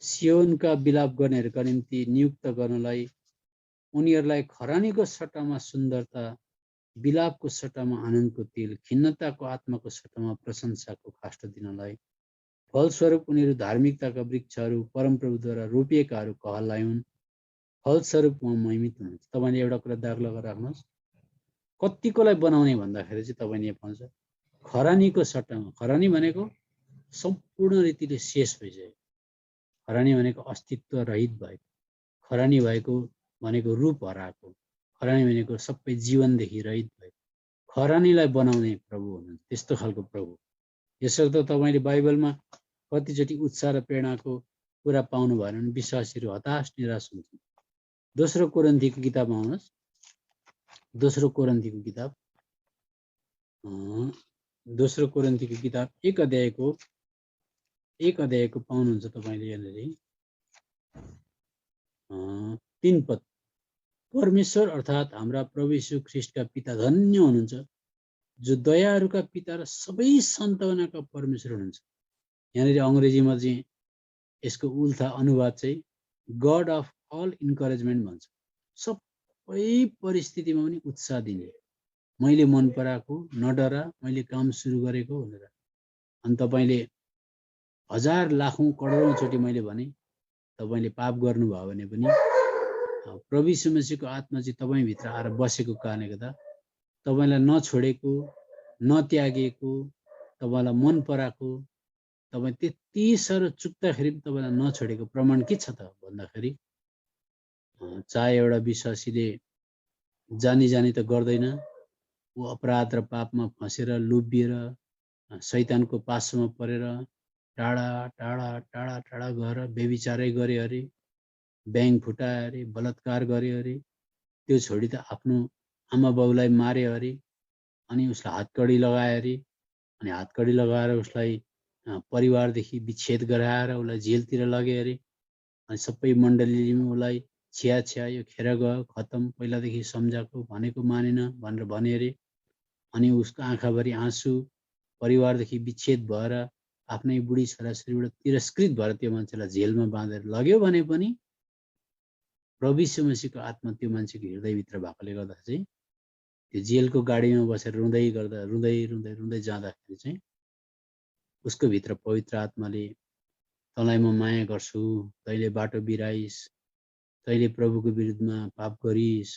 सियोनका विलाप गर्नेहरूका निम्ति नियुक्त गर्नलाई, उनीहरूलाई खरानीको सट्टामा सुन्दरता, विलापको सट्टामा आनन्दको तेल, खिन्नताको आत्माको सट्टामा प्रशंसाको काष्ठ दिनलाई, फलस्वरूप उनीहरू धार्मिकताका वृक्षहरू परमप्रभुद्वारा रोपिएकाहरू कहलाइ हुन्। फलस्वरूप म महिमित हुनुहुन्छ। तपाईँले एउटा कुरा दाग लगाएर राख्नुहोस्। कतिकोलाई बनाउने भन्दाखेरि चाहिँ तपाईँले यहाँ पाउँछ खरानीको सट्टामा। खरानी भनेको सम्पूर्ण रीतिले शेष भइसक्यो। खरानी भनेको अस्तित्व रहित भएको, खरानी भएको भनेको रूप हराएको, खरानी भनेको सबै जीवनदेखि रहित भएको, खरानीलाई बनाउने प्रभु हुनुहुन्छ। त्यस्तो खालको प्रभु। यसर्थ तपाईँले बाइबलमा कतिचोटि उत्साह र प्रेरणाको कुरा पाउनु भएन भने विश्वासीहरू हताश निराश हुन्छन्। दोस्रो कोरिन्थीको किताबमा आउनुहोस्। दोस्रो कोरिन्थीको किताब 1 अध्यायको पाउनुहुन्छ तपाईँले यहाँनिर 3 पद। परमेश्वर अर्थात् हाम्रा प्रभु यीशु ख्रीष्टका पिता धन्य हुनुहुन्छ, जो दयाहरूका पिता र सबै सन्तावनाका परमेश्वर हुनुहुन्छ। यहाँनिर अङ्ग्रेजीमा चाहिँ यसको उल्था अनुवाद चाहिँ गड अफ अल इन्करेजमेन्ट भन्छ। सबै परिस्थितिमा पनि उत्साह दिने, मैले मन पराएको, नडरा, मैले काम सुरु गरेको भनेर। अनि तपाईँले 1000 लाखौँ करोडौँचोटि मैले भने तपाईँले पाप गर्नुभयो भने पनि प्रभु यीशु मसीहको आत्मा चाहिँ तपाईँभित्र आएर बसेको कारणले गर्दा तपाईँलाई नछोडेको, नत्यागेको, तपाईँलाई मन पराएको, तपाईँ त्यति साह्रो चुक्दाखेरि पनि तपाईँलाई नछोडेको प्रमाण के छ त भन्दाखेरि, चाहे एउटा विश्वासीले जानी जानी त गर्दैन, ऊ अपराध र पापमा फँसेर लोभिएर शैतानको पासोमा परेर टाढा टाढा टाढा टाढा गएर व्यभिचारै गरे अरे, ब्याङ फुटाए अरे, बलात्कार गरे अरे, त्यो छोडी त आफ्नो आमा बाउलाई मारे अरे, अनि उसलाई हातकडी लगाए अरे, अनि हातकडी लगाएर उसलाई परिवारदेखि विच्छेद गराएर उसलाई जेलतिर लगे अरे, अनि सबै मण्डलीले उसलाई छ्या यो खेर गयो, खतम, पहिलादेखि सम्झाएको भनेको मानेन भनेर भने अरे। अनि उसको आँखाभरि आँसु, परिवारदेखि विच्छेद भएर आफ्नै बुढी छोराछोरीबाट तिरस्कृत भएर त्यो मान्छेलाई जेलमा बाँधेर लग्यो भने पनि प्रभु यीशु मसीहको आत्मा त्यो मान्छेको हृदयभित्र भएकोले गर्दा चाहिँ त्यो जेलको गाडीमा बसेर रुँदै जाँदाखेरि चाहिँ उसको भित्र पवित्र आत्माले तँलाई म माया गर्छु, तैँले बाटो बिराइस्, तैँले प्रभुको विरुद्धमा पाप गरिस्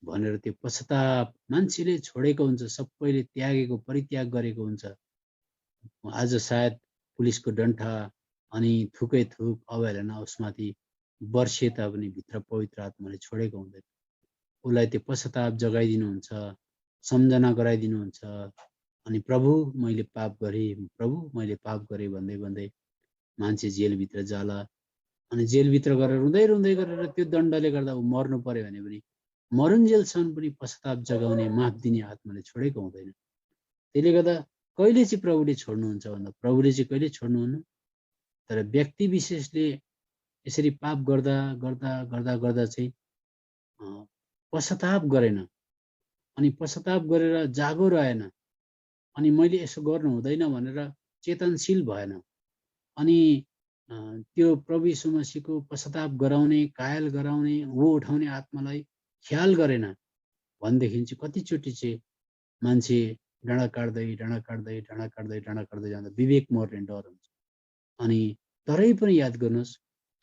भनेर त्यो पश्चाताप मान्छेले छोडेको हुन्छ, सबैले त्यागेको, परित्याग गरेको हुन्छ। आज सायद पुलिसको डन्ठा अनि थुकै थुक अवहेलना उसमाथि वर्षे तापनि भित्र पवित्र आत्माले छोडेको हुँदैन। उसलाई त्यो पश्चाताप जगाइदिनुहुन्छ, सम्झना गराइदिनुहुन्छ। अनि प्रभु मैले पाप गरेँ, प्रभु मैले पाप गरेँ भन्दै भन्दै मान्छे जेलभित्र जाला। अनि जेलभित्र गएर रुँदै गरेर त्यो दण्डले गर्दा ऊ मर्नु पर्यो भने पनि मरुन्जेलसम्म पनि पश्चाताप जगाउने, माफ दिने आत्माले छोडेको हुँदैन। त्यसले गर्दा कहिले चाहिँ प्रभुले छोड्नुहुन्छ भन्दा प्रभुले चाहिँ कहिले छोड्नुहुन्न। तर व्यक्ति विशेषले यसरी पाप गर्दा गर्दा गर्दा गर्दा चाहिँ पश्चाताप गरेन, अनि पश्चाताप गरेर जागो रहेन, अनि मैले यसो गर्नु हुँदैन भनेर चेतनशील भएन, अनि त्यो प्रभु यीशु मसीहको पश्चाताप गराउने, कायल गराउने, हो उठाउने आत्मालाई ख्याल गरेन भनेदेखि चाहिँ कतिचोटि चाहिँ मान्छे डाँडा काट्दै डाँडा काट्दै डाँडा काट्दै डाँडा काट्दै जाँदा विवेक मर्ने डर हुन्छ। अनि तरै पनि याद गर्नुहोस्,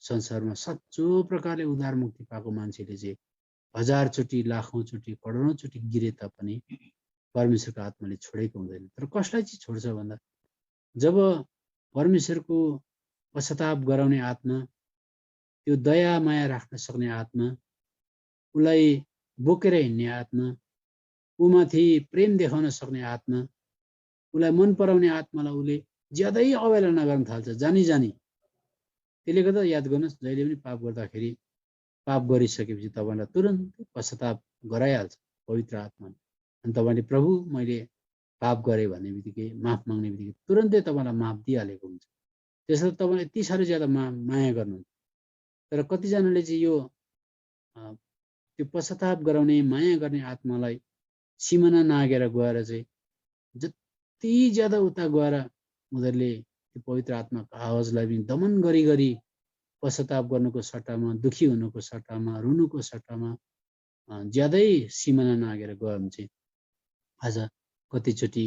संसारमा सच्चो प्रकारले उद्धार मुक्ति पाएको मान्छेले चाहिँ 1000चोटि, लाखौँचोटि, करोडौँचोटि गिरे तापनि परमेश्वरको आत्माले छोडेको हुँदैन। तर कसलाई चाहिँ छोड्छ भन्दा, जब परमेश्वरको पश्चाताप गराउने आत्मा, त्यो दया माया राख्न सक्ने आत्मा, उसलाई बोकेर हिँड्ने आत्मा, उमाथि प्रेम देखाउन सक्ने आत्मा, उसलाई मन पराउने आत्मालाई उसले ज्यादै अवहेलना गर्न थाल्छ, जानी जानी। त्यसले गर्दा याद गर्नुहोस्, जहिले पनि पाप गर्दाखेरि, पाप गरिसकेपछि तपाईँलाई तुरन्त पश्चाताप गराइहाल्छ पवित्र आत्माले। अनि तपाईँले प्रभु मैले पाप गरेँ भन्ने बित्तिकै, माफ माग्ने बित्तिकै तुरन्तै तपाईँलाई माफ दिइहालेको हुन्छ। त्यसले तपाईँले यति साह्रो ज्यादा माया गर्नुहुन्छ। तर कतिजनाले चाहिँ यो त्यो पश्चाताप गराउने, माया गर्ने आत्मालाई सिमाना नागेर गएर चाहिँ जति ज्यादा उता गएर उनीहरूले त्यो पवित्र आत्माको आवाजलाई पनि दमन गरी गरी पश्चाताप गर्नुको सट्टामा, दुखी हुनुको सट्टामा, रुनुको सट्टामा ज्यादै सिमाना नागेर गयो भने चाहिँ आज कतिचोटि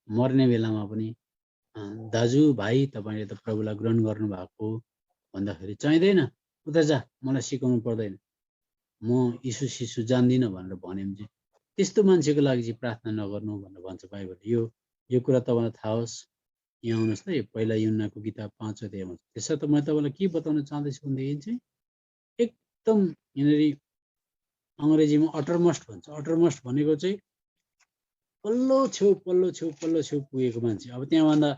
मर्ने बेलामा पनि दाजु भाइ तपाईँले त प्रभुलाई ग्रहण गर्नुभएको भन्दाखेरि चाहिँदैन, उता जा, मलाई सिकाउनु पर्दैन, म यीशु सिसु जान्दिनँ भनेर भन्यो भने चाहिँ त्यस्तो मान्छेको लागि चाहिँ प्रार्थना नगर्नु भनेर भन्छ बाइबलले। यो कुरा तपाईँलाई थाहा होस्। यहाँ आउनुहोस् त, यो पहिला युहन्नाको किताब 5 अध्यायमा। त्यसो त म तपाईँलाई के बताउन चाहँदैछु भनेदेखि चाहिँ एकदम यहाँनिर अङ्ग्रेजीमा अटरमस्ट भन्छ। अटरमस्ट भनेको चाहिँ पल्लो छेउ पुगेको मान्छे, अब त्यहाँभन्दा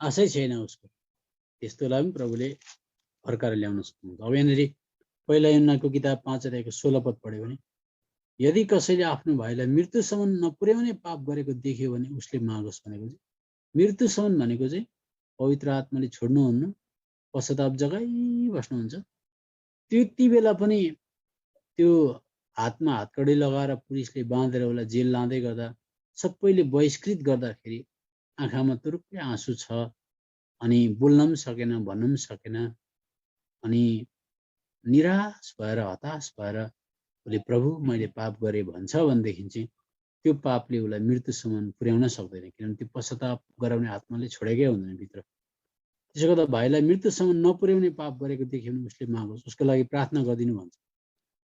आशै छैन उसको। त्यस्तोलाई पनि प्रभुले फर्काएर ल्याउन सक्नुहुन्छ। अब यहाँनिर पहिला युहन्नाको किताब 5 अध्यायको 16 पद पढ्यो भने, यदि कसैले आफ्नो भाइलाई मृत्युसम्म नपुर्याउने पाप गरेको देख्यो भने उसले मागोस् भनेको चाहिँ मृत्युसम्म भनेको चाहिँ पवित्र आत्माले छोड्नुहुन्न, पश्चाताप जगाइ बस्नुहुन्छ। त्यति बेला पनि त्यो हातमा हातकडी लगाएर पुलिसले बाँधेर उसलाई जेल लाँदै गर्दा सबैले बहिष्कृत गर्दाखेरि आँखामा तुरुक्कै आँसु छ, अनि बोल्न पनि सकेन, भन्न पनि सकेन, अनि निराश भएर हताश भएर उसले प्रभु मैले पाप गरेँ भन्छ भनेदेखि चाहिँ त्यो पापले उसलाई मृत्युसम्म पुर्याउन सक्दैन, किनभने त्यो पश्चाताप गराउने आत्माले छोडेकै हुँदैन भित्र। त्यसो गर्दा भाइलाई मृत्युसम्म नपुर्याउने पाप गरेको देख्यो भने उसले मागोस्, उसको लागि प्रार्थना गरिदिनु भन्छ।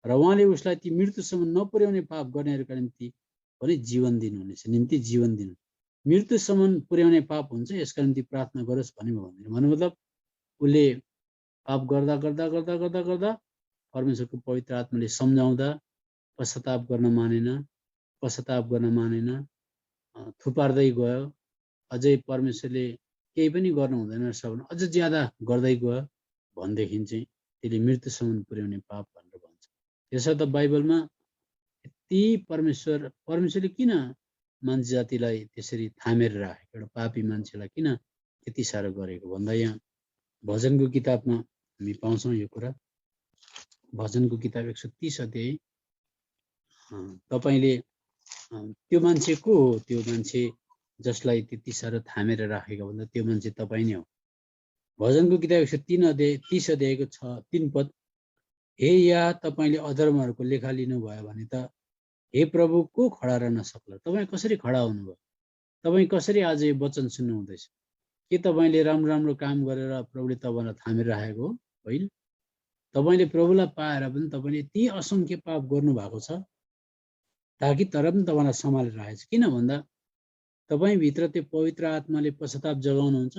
र उहाँले उसलाई ती मृत्युसम्म नपुर्याउने पाप गर्नेहरूका निम्ति पनि जीवन दिनुहुनेछ, निम्ति जीवन दिनु। मृत्युसम्म पुर्याउने पाप हुन्छ, यसका निम्ति प्रार्थना गरोस् भन्ने भन्दैन। भन्नु मतलब उसले पाप गर्दा गर्दा गर्दा गर्दा गर्दा परमेश्वरको पवित्र आत्माले सम्झाउँदा पश्चाताप गर्न मानेन, थुपार्दै गयो, अझै परमेश्वरले केही पनि गर्नु हुँदैन रहेछ भने अझ ज्यादा गर्दै गयो भनेदेखि चाहिँ त्यसले मृत्युसम्म पुर्याउने पाप भनेर भन्छ। त्यसो त बाइबलमा यति परमेश्वरले किन मान्छे जातिलाई त्यसरी थामेर राखेको, एउटा पापी मान्छेलाई किन त्यति साह्रो गरेको भन्दा, यहाँ भजनको किताबमा हामी पाउँछौँ यो कुरा। भजनको किताब 130 अध्याय। तपाईँले त्यो मान्छे को हो? त्यो मान्छे जसलाई त्यति साह्रो थामेर राखेको भन्दा त्यो मान्छे तपाईँ नै हो। भजनको किताब 130 अध्यायको 3 पद। हे या तपाईँले अधर्महरूको लेखा लिनुभयो भने त हे प्रभु को खडा रहन सक्ला? तपाईँ कसरी खडा हुनुभयो? तपाईँ कसरी आज यो वचन सुन्नुहुँदैछ? के तपाईँले राम्रो राम्रो काम गरेर प्रभुले तपाईँलाई थामेर राखेको हो? होइन। तपाईँले प्रभुलाई पाएर पनि तपाईँले यति असङ्ख्य पाप गर्नु भएको छ ताकि तर पनि तपाईँलाई सम्हालेर राखेको छ। किन भन्दा तपाईँभित्र त्यो पवित्र आत्माले पश्चाताप जगाउनुहुन्छ।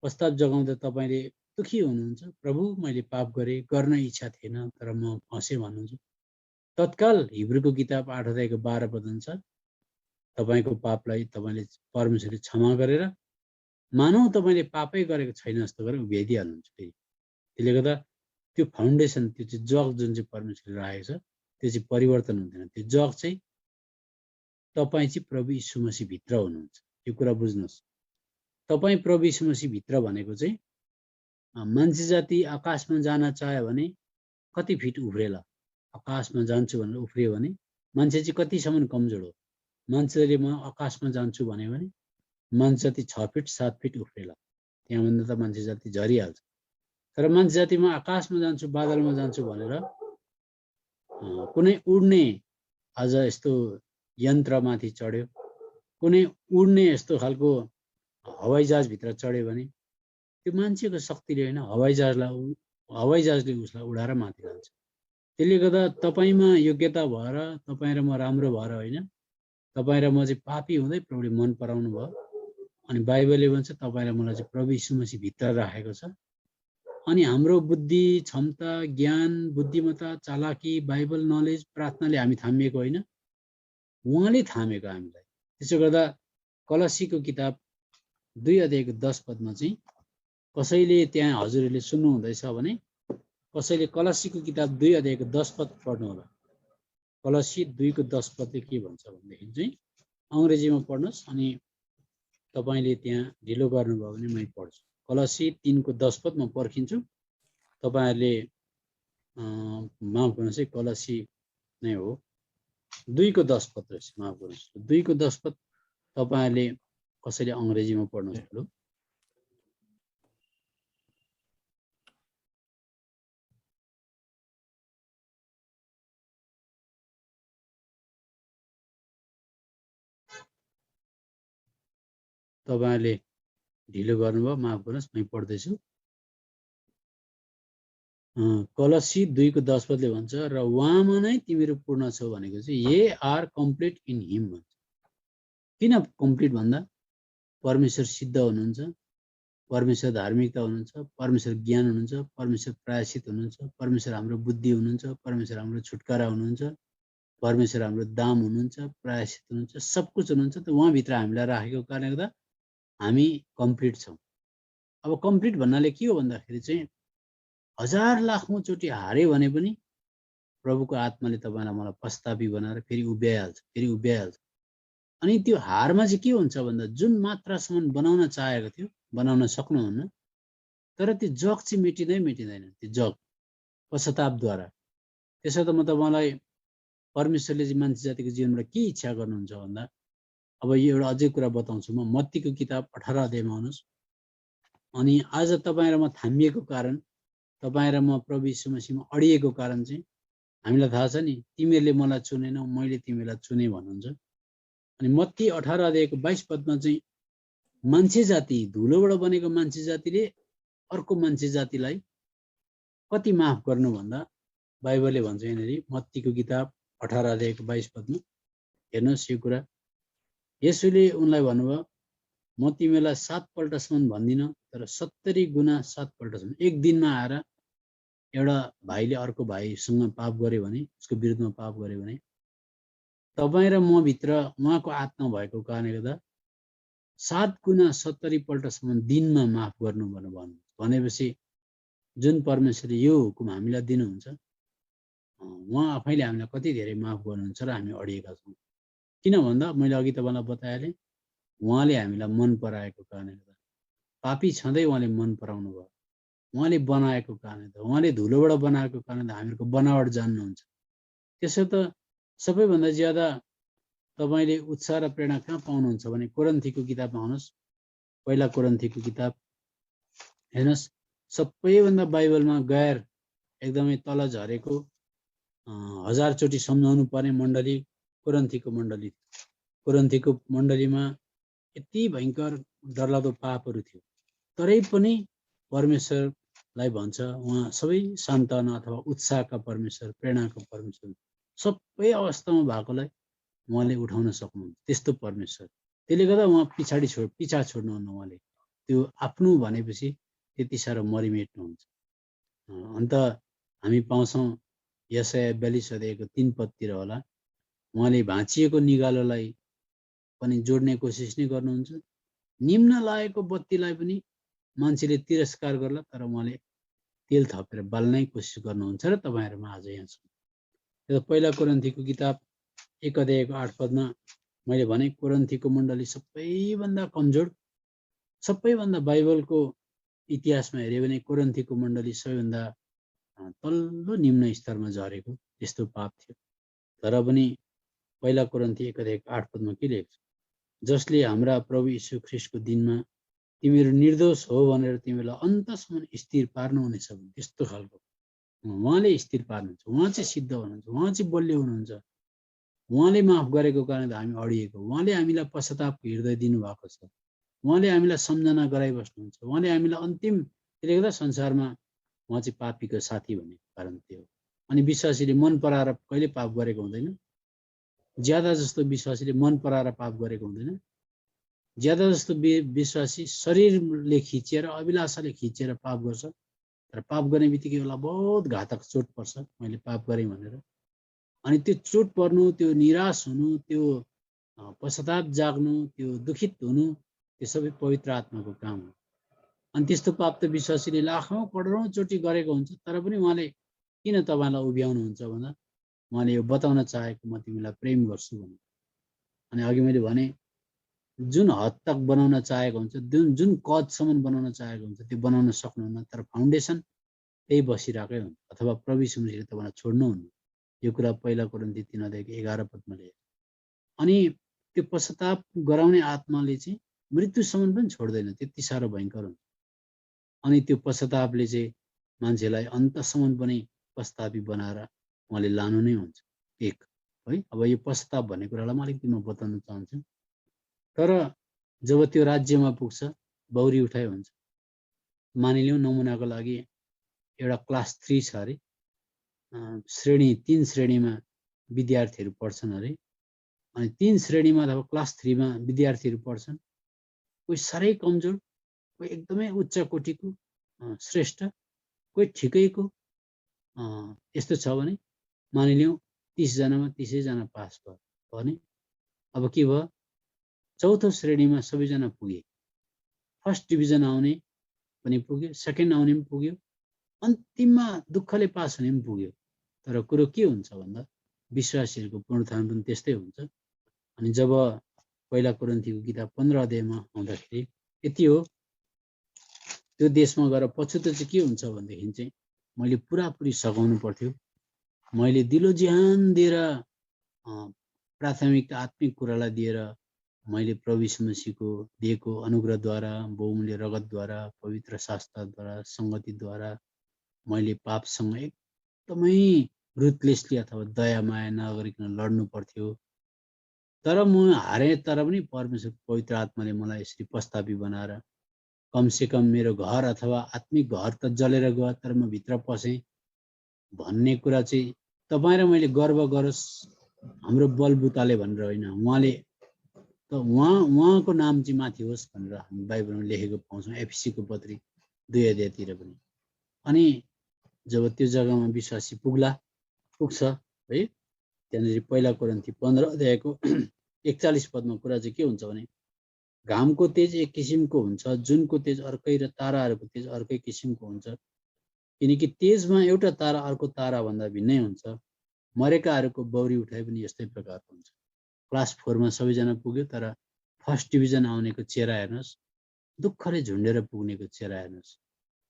पश्चाताप जगाउँदा तपाईँले दुखी हुनुहुन्छ, प्रभु मैले पाप गरेँ, गर्न इच्छा थिएन तर म फसेँ भन्नुहुन्छ। तत्काल हिब्रूको किताब 8 अध्यायको 12 पद अनुसार तपाईँको पापलाई तपाईँले परमेश्वरले क्षमा गरेर मानौ तपाईँले पापै गरेको छैन जस्तो गरेर उभ्याइदिइहाल्नुहुन्छ। फेरि त्यसले गर्दा त्यो फाउन्डेसन, त्यो चाहिँ जग जुन चाहिँ परमेश्वरले राखेको छ त्यो चाहिँ परिवर्तन हुँदैन। त्यो जग चाहिँ तपाईँ चाहिँ प्रभु यीशु मसीह भित्र हुनुहुन्छ। यो कुरा बुझ्नुहोस्। तपाईँ प्रभु यीशु मसीह भित्र भनेको चाहिँ मान्छे जाति आकाशमा जान चाह्यो भने कति फिट उफ्रेला? आकाशमा जान्छु भनेर उफ्रियो भने मान्छे चाहिँ कतिसम्म कमजोर हो? मान्छेले म आकाशमा जान्छु भन्यो भने मान्छे जाति 6 फिट 7 फिट उफ्रेला, त्यहाँभन्दा त मान्छे जाति झरिहाल्छ। तर मान्छे जाति म आकाशमा जान्छु, बादलमा जान्छु भनेर कुनै उड्ने आज यस्तो यन्त्रमाथि चढ्यो, कुनै उड्ने यस्तो खालको हवाईजहाजभित्र चढ्यो भने त्यो मान्छेको शक्तिले होइन, हवाईजहाजले उसलाई उडाएर माथि लान्छ। त्यसले गर्दा तपाईँमा योग्यता भएर तपाईँ र म राम्रो भएर होइन, तपाईँ र म चाहिँ पापी हुँदै प्रभुले मन पराउनु भयो। अनि बाइबलले भन्छ तपाईँ र मलाई चाहिँ प्रभु यीशु मसीह भित्र राखेको छ। अनि हाम्रो बुद्धि, क्षमता, ज्ञान, बुद्धिमत्ता, चालाकी, बाइबल नलेज, प्रार्थनाले हामी थामिएको होइन, उहाँले थामेको हामीलाई। त्यसो गर्दा कलसीको किताब 2 अध्यायको 10 पदमा चाहिँ कसैले त्यहाँ हजुरहरूले सुन्नु हुँदैछ भने कसैले कलसीको किताब 2 अध्यायको 10 पद पढ्नु होला। कलसी 2 को 10 पदले के भन्छ भनेदेखि चाहिँ अङ्ग्रेजीमा पढ्नुहोस्, अनि तपाईँले त्यहाँ ढिलो गर्नुभयो भने मै पढ्छु। कलसी 3 को 10 पद म पर्खिन्छु, तपाईँहरूले माफ गर्नुहोस् है, कलसी नै हो, 2 को 10 पद रहेछ, माफ गर्नुहोस्। 2 को 10 पद तपाईँहरूले कसैले अङ्ग्रेजीमा पढ्नुहोस्। ठुलो तपाईँहरूले ढिलो गर्नुभयो, माफ गर्नुहोस्, मै पढ्दैछु। कलसी 2 को 10 पदले भन्छ र उहाँमा नै तिमीहरू पूर्ण छौ भनेको चाहिँ ये आर कम्प्लिट इन हिम भन्छ। किन कम्प्लिट भन्दा परमेश्वर सिद्ध हुनुहुन्छ, परमेश्वर धार्मिकता हुनुहुन्छ, परमेश्वर ज्ञान हुनुहुन्छ, परमेश्वर प्रायश्चित हुनुहुन्छ, परमेश्वर हाम्रो बुद्धि हुनुहुन्छ, परमेश्वर हाम्रो छुटकारा हुनुहुन्छ, परमेश्वर हाम्रो दाम हुनुहुन्छ, प्रायश्चित हुनुहुन्छ, सब कुछ हुनुहुन्छ। त उहाँभित्र हामीलाई राखेको कारणले गर्दा हामी कम्प्लिट छौँ। अब कम्प्लिट भन्नाले के हो भन्दाखेरि चाहिँ 1000 लाखौँ चोटि हार्यो भने पनि प्रभुको आत्माले तपाईँलाई मलाई पस्तापी बनाएर फेरि उभ्याइहाल्छ। अनि त्यो हारमा चाहिँ के हुन्छ भन्दा जुन मात्रासम्म बनाउन चाहेको थियो बनाउन सक्नुहुन्न, तर त्यो जग चाहिँ मेटिँदैन, त्यो जग पश्चातापद्वारा। त्यसो त म तपाईँलाई परमेश्वरले चाहिँ मान्छे जातिको जीवनबाट के इच्छा गर्नुहुन्छ भन्दा अब यो एउटा अझै कुरा बताउँछु म। मत्तीको किताब 18 अध्यायमा आउनुहोस्। अनि आज तपाईँ र म थामिएको कारण, तपाईँ र म प्रभु यीशु मसीहमा अडिएको कारण चाहिँ हामीलाई थाहा छ नि, तिमीहरूले मलाई चुनेनौ, मैले तिमीलाई चुने भन्नुहुन्छ। अनि मत्ती 18 अध्यायको 22 पदमा चाहिँ मान्छे जाति, धुलोबाट बनेको मान्छे जातिले अर्को मान्छे जातिलाई कति माफ गर्नु भन्दा बाइबलले भन्छ यहाँनिर मत्तीको किताब 18 अध्यायको 22 पदमा हेर्नुहोस् यो कुरा। यसुले उनलाई भन्नुभयो, म तिमीलाई 7 पल्टसम्म भन्दिनँ, तर 70 गुणा 7 पल्टसम्म। एक दिनमा आएर एउटा भाइले अर्को भाइसँग पाप गर्यो भने, उसको विरुद्धमा पाप गर्यो भने तपाईँ र म भित्र उहाँको आत्मा भएको कारणले गर्दा 7 गुणा 70 पल्टसम्म दिनमा माफ गर्नु भनेपछि जुन परमेश्वरले यो हुकुम हामीलाई दिनुहुन्छ, उहाँ आफैले हामीलाई कति धेरै माफ गर्नुहुन्छ र हामी अडिएका छौँ। किन भन्दा मैले अघि तपाईँलाई बताएँ, उहाँले हामीलाई मन पराएको कारणले गर्दा, पापी छँदै उहाँले मन पराउनु भयो, उहाँले बनाएको कारणले गर्दा, उहाँले धुलोबाट बनाएको कारणले हामीहरूको बनावट जान्नुहुन्छ। त्यसो त सबैभन्दा ज्यादा तपाईँले उत्साह र प्रेरणा कहाँ पाउनुहुन्छ भने कोरिन्थीको किताबमा आउनुहोस्। पहिला कोरिन्थीको किताब हेर्नुहोस्, सबैभन्दा बाइबलमा गैर एकदमै तल झरेको 1000 चोटि सम्झाउनु पर्ने मण्डली कोरिन्थीको मण्डली। कोरिन्थीको मण्डलीमा यति भयङ्कर डरलाग्दो पापहरू थियो, तरै पनि परमेश्वरलाई भन्छ उहाँ सबै सान्त्वना अथवा उत्साहका परमेश्वर, प्रेरणाको परमेश्वर, सबै अवस्थामा भएकोलाई उहाँले उठाउन सक्नुहुन्छ, त्यस्तो परमेश्वर। त्यसले गर्दा उहाँ पिछा छोड्नुहुन्न। उहाँले त्यो आफ्नो भनेपछि त्यति साह्रो मरिमेट्नुहुन्छ। अन्त हामी पाउँछौँ यशाया 42 अध्यायको 3 पदतिर होला, उहाँले भाँचिएको निगालोलाई पनि जोड्ने कोसिस नै गर्नुहुन्छ, निम्न लागेको बत्तीलाई पनि मान्छेले तिरस्कार गर्ला, तर उहाँले तेल थपेर बाल्नै कोसिस गर्नुहुन्छ र तपाईँहरूमा आज यहाँ छ। पहिला कोरिन्थीको किताब 1 अध्यायको 8 पदमा मैले भने कोरिन्थीको मण्डली सबैभन्दा कमजोर, सबैभन्दा बाइबलको इतिहासमा हेऱ्यो भने कोरिन्थीको मण्डली सबैभन्दा तल्लो निम्न स्तरमा झरेको त्यस्तो पाप थियो। तर पनि पहिला कोरिन्थी 1:8 के लेख्छ, जसले हाम्रा प्रभु यीशु ख्रीष्टको दिनमा तिमीहरू निर्दोष हो भनेर तिमीहरूलाई अन्तसम्म स्थिर पार्नुहुनेछ भने त्यस्तो खालको उहाँले स्थिर पार्नुहुन्छ। उहाँ चाहिँ सिद्ध हुनुहुन्छ, उहाँ चाहिँ बलियो हुनुहुन्छ। उहाँले माफ गरेको कारण हामी अडिएको, उहाँले हामीलाई पश्चातापको हृदय दिनुभएको छ, उहाँले हामीलाई सम्झना गराइबस्नुहुन्छ, उहाँले हामीलाई अन्तिम लेख्दा संसारमा उहाँ चाहिँ पापीको साथी भनेको कारण त्यो हो। अनि विश्वासीले मन पराएर कहिले पाप गरेको हुँदैन। ज्यादा जस्तो विश्वासीले मन पराएर पाप गरेको हुँदैन। ज्यादा जस्तो विश्वासी शरीरले खिचेर अभिलाषाले खिचेर पाप गर्छ। तर पाप गर्ने बित्तिकै उसलाई बहुत घातक चोट पर्छ, मैले पाप गरेँ भनेर। अनि त्यो चोट पर्नु, त्यो निराश हुनु, त्यो पश्चाताप जाग्नु, त्यो दुखित हुनु, त्यो सबै पवित्र आत्माको काम हो। अनि त्यस्तो पाप त विश्वासीले लाखौँ करोडौँ चोटि गरेको हुन्छ। तर पनि उहाँले किन तपाईँलाई उभ्याउनुहुन्छ भन्दा उहाँले यो बताउन चाहेको म तिमीलाई प्रेम गर्छु भने। अनि अघि मैले भने जुन हद तक बनाउन चाहेको हुन्छ, जुन कदसम्म बनाउन चाहेको हुन्छ त्यो बनाउन सक्नुहुन्न। तर फाउन्डेसन त्यही बसिरहेकै हुन्छ, अथवा प्रभु यीशु मसीहले तपाईँलाई छोड्नुहुन्न। यो कुरा पहिला कोरिन्थी 3:11 लेख्छ। अनि त्यो पश्चाताप गराउने आत्माले चाहिँ मृत्युसम्म पनि छोड्दैन, त्यति साह्रो भयङ्कर हुन्छ। अनि त्यो पश्चातापले चाहिँ मान्छेलाई अन्तसम्म पनि पश्चातापी बनाएर उहाँले लानु नै हुन्छ एक है। अब यो पश्चाताप भन्ने कुरालाई म अलिकति म बताउन चाहन्छु। तर जब त्यो राज्यमा पुग्छ बौरी उठाइ हुन्छ। मानिलिउँ नमुनाको लागि एउटा क्लास 3 छ अरे, श्रेणी 3 श्रेणीमा विद्यार्थीहरू पढ्छन् अरे। अनि 3 श्रेणीमा अथवा क्लास 3 मा विद्यार्थीहरू पढ्छन्। कोही साह्रै कमजोर, कोही एकदमै उच्च कोटिको श्रेष्ठ, कोही ठिकैको। यस्तो छ भने मानिलिउँ 30 जनामा 30 जना पास भयो भने अब के भयो, चौथो श्रेणीमा सबैजना पुगे। फर्स्ट डिभिजन आउने पनि पुग्यो, सेकेन्ड आउने पनि पुग्यो, अन्तिममा दुःखले पास हुने पनि पुग्यो। तर कुरो के हुन्छ भन्दा विश्वासीहरूको पुनरुत्थान पनि त्यस्तै हुन्छ। अनि जब पहिला कोरिन्थीको किताब 15 अध्यायमा आउँदाखेरि यति हो, त्यो देशमा गएर पछुतो चाहिँ के हुन्छ भनेदेखि चाहिँ मैले पुरापुरी सघाउनु पर्थ्यो। मैले दिलो ज्यान दिएर प्राथमिक आत्मिक कुरालाई दिएर मैले प्रभु यीशु मसीहको दिएको अनुग्रहद्वारा, बहुमूल्य रगतद्वारा, पवित्र शास्त्रद्वारा, सङ्गतिद्वारा मैले पापसँग एकदमै रुथलेसली अथवा दया माया नगरिकन लड्नु पर्थ्यो। तर म हारेँ, तर पनि परमेश्वरको पवित्र आत्माले मलाई यसरी पश्चातापी बनाएर कमसेकम मेरो घर अथवा आत्मिक घर त जलेर गयो, तर म भित्र पसेँ भन्ने कुरा चाहिँ तपाईँ र मैले गर्व गरोस् हाम्रो बलबुताले भनेर होइन, उहाँले त उहाँको नाम चाहिँ माथि होस् भनेर हामी बाइबलमा लेखेको पाउँछौँ, एफिसीको पत्री 2 अध्यायतिर पनि। अनि जब त्यो जग्गामा विश्वासी पुग्छ है, त्यहाँनिर पहिला कोरिन्थी 15 अध्यायको 41 पदमा कुरा चाहिँ के हुन्छ भने, घामको तेज एक किसिमको हुन्छ, जुनको तेज अर्कै र ताराहरूको तेज अर्कै किसिमको हुन्छ। किनकि तेजमा एउटा तारा अर्को तारा भन्दा भिन्नै हुन्छ। मरेकाहरूको बौरी उठाइ पनि यस्तै प्रकारको हुन्छ। क्लास 4 मा सबैजना पुग्यो, तर फर्स्ट डिभिजन आउनेको चेहरा हेर्नुहोस्, दुःखले झुन्डेर पुग्नेको चेहरा हेर्नुहोस्,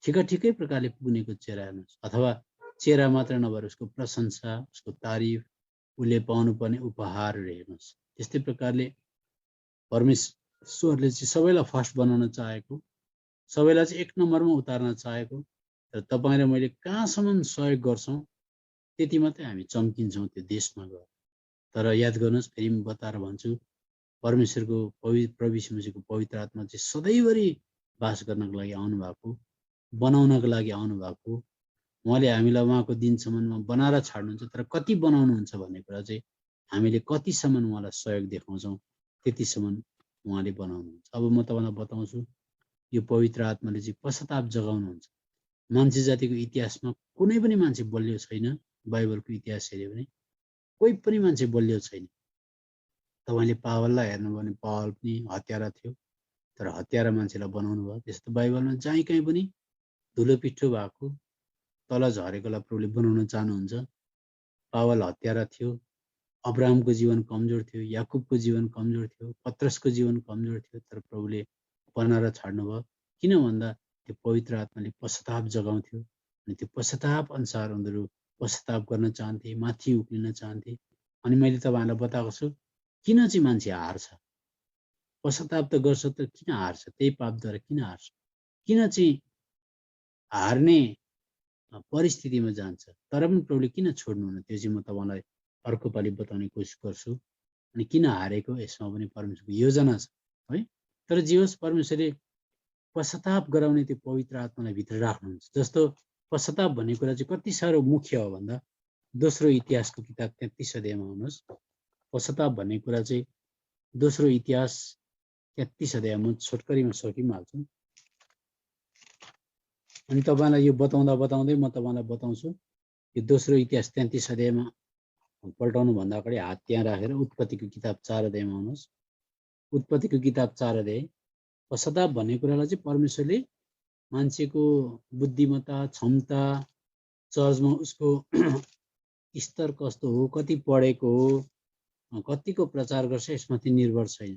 ठिकै प्रकारले पुग्नेको चेहरा हेर्नुहोस्। अथवा चेहरा मात्र नभएर उसको प्रशंसा, उसको तारिफ, उसले पाउनुपर्ने उपहारहरू हेर्नुहोस्। त्यस्तै प्रकारले परमेश्वरले चाहिँ सबैलाई फर्स्ट बनाउन चाहेको, सबैलाई चाहिँ 1 नम्बरमा उतार्न चाहेको। तर तपाईँ र मैले कहाँसम्म सहयोग गर्छौँ त्यति मात्रै हामी चम्किन्छौँ त्यो देशमा गएर। तर याद गर्नुहोस्, फेरि म बताएर भन्छु, परमेश्वरको प्रभु यीशु मसीहको पवित्र आत्मा चाहिँ सधैँभरि बास गर्नको लागि आउनुभएको, बनाउनको लागि आउनुभएको। उहाँले हामीलाई उहाँको दिनसम्ममा बनाएर छाड्नुहुन्छ। तर कति बनाउनुहुन्छ भन्ने कुरा चाहिँ हामीले कतिसम्म उहाँलाई सहयोग देखाउँछौँ त्यतिसम्म उहाँले बनाउनुहुन्छ। अब म तपाईँलाई बताउँछु, यो पवित्र आत्माले चाहिँ पश्चाताप जगाउनुहुन्छ। मान्छे जातिको इतिहासमा कुनै पनि मान्छे बलियो छैन। बाइबलको इतिहास हेऱ्यो भने कोही पनि मान्छे बलियो छैन। तपाईँले पावललाई हेर्नुभयो भने पावल पनि हत्यारा थियो, तर हत्यारा मान्छेलाई बनाउनु भयो। त्यस्तो बाइबलमा जहीँ कहीँ पनि धुलो पिठो भएको, तल झरेकोलाई प्रभुले बनाउन चाहनुहुन्छ। पावल हत्यारा थियो, अब्राहमको जीवन कमजोर थियो, याकुबको जीवन कमजोर थियो, पत्रसको जीवन कमजोर थियो, तर प्रभुले बनाएर छाड्नुभयो। किन भन्दा त्यो पवित्र आत्माले पश्चाताप जगाउँथ्यो अनि त्यो पश्चाताप अनुसार उनीहरू पश्चाताप गर्न चाहन्थे, माथि उक्लिन चाहन्थे। अनि मैले तपाईँहरूलाई बताएको छु किन चाहिँ मान्छे हार्छ, पश्चाताप त गर्छ त किन हार्छ, त्यही पापद्वारा किन हार्छ, किन चाहिँ हार्ने परिस्थितिमा जान्छ, तर पनि प्रभुले किन छोड्नुहुन्न, त्यो चाहिँ म तपाईँलाई अर्को पालि बताउने कोसिस गर्छु। अनि किन हारेको यसमा पनि परमेश्वरको योजना छ है। तर जे होस् परमेश्वरले पश्चाताप गराउने त्यो पवित्र आत्मालाई भित्र राख्नुहुन्छ। जस्तो पश्चाताप भन्ने कुरा चाहिँ कति साह्रो मुख्य हो भन्दा दोस्रो इतिहासको किताब 33 अध्यायमा आउनुहोस्। पश्चाताप भन्ने कुरा चाहिँ दोस्रो इतिहास 33 अध्यायमा छोटकरीमा सकिहाल्छु। अनि तपाईँलाई यो बताउँदै म तपाईँलाई बताउँछु यो दोस्रो इतिहास 33 अध्यायमा पल्टाउनु भन्दा अगाडि हात त्यहाँ राखेर उत्पत्तिको किताब 4 अध्यायमा आउनुहोस्। उत्पत्तिको किताब 4 अध्याय। पश्चाताप भन्ने कुरालाई चाहिँ परमेश्वरले मान्छेको बुद्धिमत्ता, क्षमता, चर्चमा उसको स्तर कस्तो हो, कति पढेको हो, कतिको प्रचार गर्छ यसमा चाहिँ निर्भर छैन।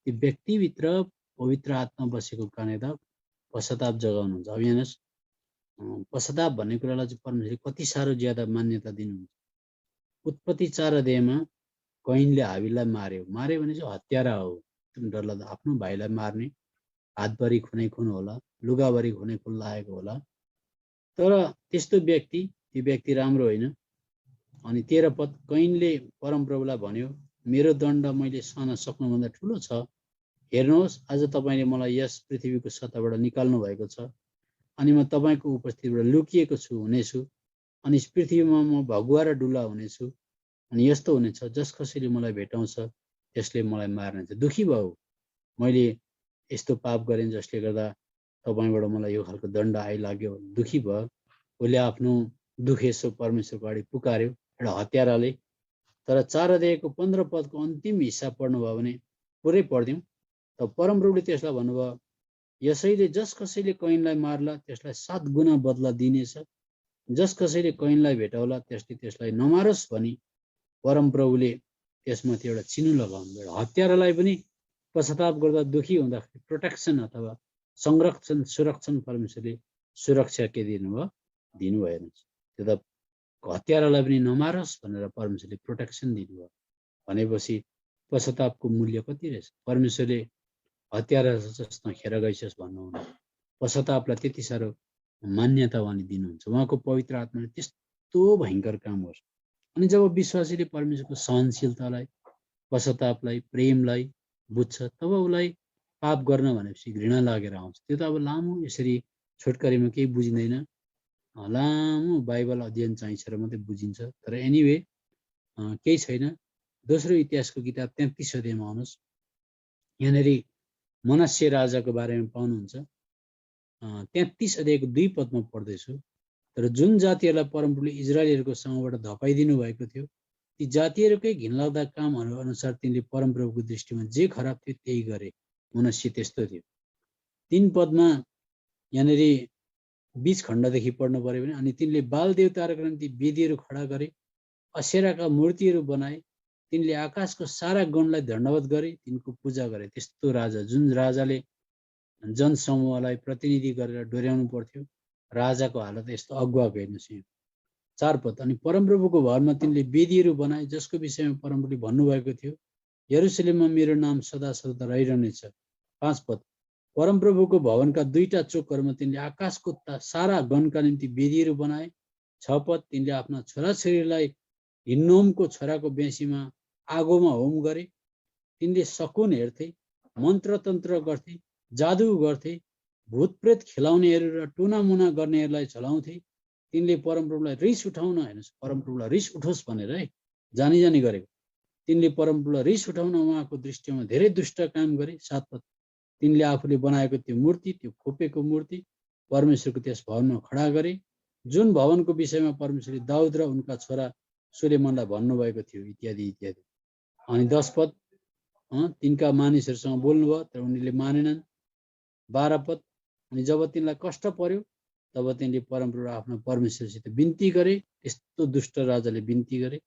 त्यो व्यक्तिभित्र पवित्र आत्मा बसेको कारणले त पश्चाताप जगाउनुहुन्छ। अब हेर्नुहोस् पश्चाताप भन्ने कुरालाई चाहिँ परमेश्वरले कति साह्रो ज्यादा मान्यता दिनुहुन्छ। उत्पत्ति 4 अध्यायमा कैनले हाबिललाई मार्यो भने चाहिँ हत्यारा हो। एकदम डरलाग्दो, आफ्नो भाइलाई मार्ने, हातभरि खुनै खुन होला, लुगाभरि खुनै खुन लागेको होला। तर त्यस्तो व्यक्ति, त्यो व्यक्ति राम्रो होइन। अनि 13 पद, कैनले परमप्रभुलाई भन्यो मेरो दण्ड मैले सहन सक्नुभन्दा ठुलो छ। हेर्नुहोस् आज तपाईँले मलाई यस पृथ्वीको सतहबाट निकाल्नु भएको छ अनि म तपाईँको उपस्थितिबाट लुकिएको हुनेछु अनि यस पृथ्वीमा म भगुवा र डुला हुनेछु। अनि यस्तो हुनेछ जस कसैले मलाई भेटाउँछ त्यसले मलाई मार्नेछ। दुखी भयो, मैले यस्तो पाप गरेँ जसले गर्दा तपाईँबाट मलाई यो खालको दण्ड आइलाग्यो। दुखी भयो, उसले आफ्नो दुखेसो परमेश्वरको अगाडि पुकार्यो एउटा हत्याराले। तर 4 अध्यायको 15 पदको अन्तिम हिस्सा पढ्नुभयो भने पुरै पढ्दिउँ। त परमप्रभुले त्यसलाई भन्नुभयो यसैले जस कसैले कैनलाई मार्ला त्यसलाई 7 गुणा बदला दिनेछ, जस कसैले कैनलाई भेटाउला त्यसले त्यसलाई नमारोस् भनी परमप्रभुले त्यसमाथि एउटा चिन्ह लगाउनु। एउटा हत्यारालाई पनि पश्चाताप गर्दा दुखी हुँदाखेरि प्रोटेक्सन अथवा संरक्षण सुरक्षण परमेश्वरले सुरक्षा के दिनुभयो त्यो त हत्यारालाई पनि नमारोस् भनेर परमेश्वरले प्रोटेक्सन दिनुभयो। भनेपछि पश्चातापको मूल्य कति रहेछ। परमेश्वरले हत्यारा जस्तो खेर गइसस् भन्नुहुन्न, पश्चातापलाई त्यति साह्रो मान्यता उहाँले दिनुहुन्छ। उहाँको पवित्र आत्माले त्यस्तो भयङ्कर काम गर्छ। अनि जब विश्वासीले परमेश्वरको सहनशीलतालाई, पश्चातापलाई, प्रेमलाई बुझ्छ तब उसलाई पाप गर्न भनेपछि घृणा लागेर आउँछ। त्यो त अब लामो यसरी छोटकरीमा केही बुझिँदैन, लामो बाइबल अध्ययन चाहिन्छ र मात्रै बुझिन्छ। तर एनिवे केही छैन। दोस्रो इतिहासको किताब 33 अध्यायमा आउनुहोस्। यहाँनिर मनस्से राजाको बारेमा पाउनुहुन्छ। 33 अध्यायको 2 पदमा पढ्दैछु। तर जुन जातिहरूलाई परमप्रभुले इजरायलीहरूको सँगबाट धपाइदिनु भएको थियो ती जातिहरूकै घिनलाग्दा कामहरू अनुसार तिनले परमप्रभुको दृष्टिमा जे खराब थियो त्यही गरे। मनस्से त्यस्तो थियो। 3 पदमा यहाँनिर 20 खण्डदेखि पढ्नु पर्यो भने अनि तिनले बाल देवताहरूको निम्ति वेदीहरू खडा गरे, असेराका मूर्तिहरू बनाए, तिनले आकाशको सारा गणलाई दण्डवत गरे, तिनको पूजा गरे। त्यस्तो राजा, जुन राजाले जनसमूहलाई प्रतिनिधि गरेर डोर्याउनु पर्थ्यो, राजाको हालत यस्तो अगुवाको हेर्नुहोस्। 4 पद, अनि परमप्रभुको भवनमा तिनले वेदीहरू बनाए जसको विषयमा परमप्रभुले भन्नुभएको थियो यरुशलेममा मेरो नाम सदा सदा रहिरहनेछ। 5 पद, परमप्रभुको भवनका 2टा चोकहरूमा तिनले आकाशको सारा गणका निम्ति वेदीहरू बनाए। 6 पद, तिनले आफ्ना छोराछोरीलाई हिन्नोमको छोराको बेसीमा आगोमा होम गरे। तिनले शकुन हेर्थे, मन्त्रतन्त्र गर्थे, जादु गर्थे, भूतप्रेत खेलाउनेहरू र टुनामुना गर्नेहरूलाई चलाउँथे। तिनले परमप्रभुलाई रिस उठाउन, हेर्नुहोस् परमप्रभुलाई रिस उठोस् भनेर है जानी गरेको। तिनले परमप्रभुलाई रिस उठाउन उहाँको दृष्टिमा धेरै दुष्ट काम गरे। 7 पद, तिनले आफूले बनाएको त्यो मूर्ति, त्यो खोपेको मूर्ति परमेश्वरको त्यस भवनमा खडा गरे जुन भवनको विषयमा परमेश्वरले दाउद र उनका छोरा सुलेमानलाई भन्नुभएको थियो, इत्यादि इत्यादि। अनि 10 पद, तिनका मानिसहरूसँग बोल्नुभयो तर उनीहरूले मानेनन्। 12 पद, अनि जब तिनलाई कष्ट पर्यो तब तिनले परमप्रभु आफ्नो परमेश्वरसित बिन्ती गरे। यस्तो दुष्ट राजाले बिन्ती गरे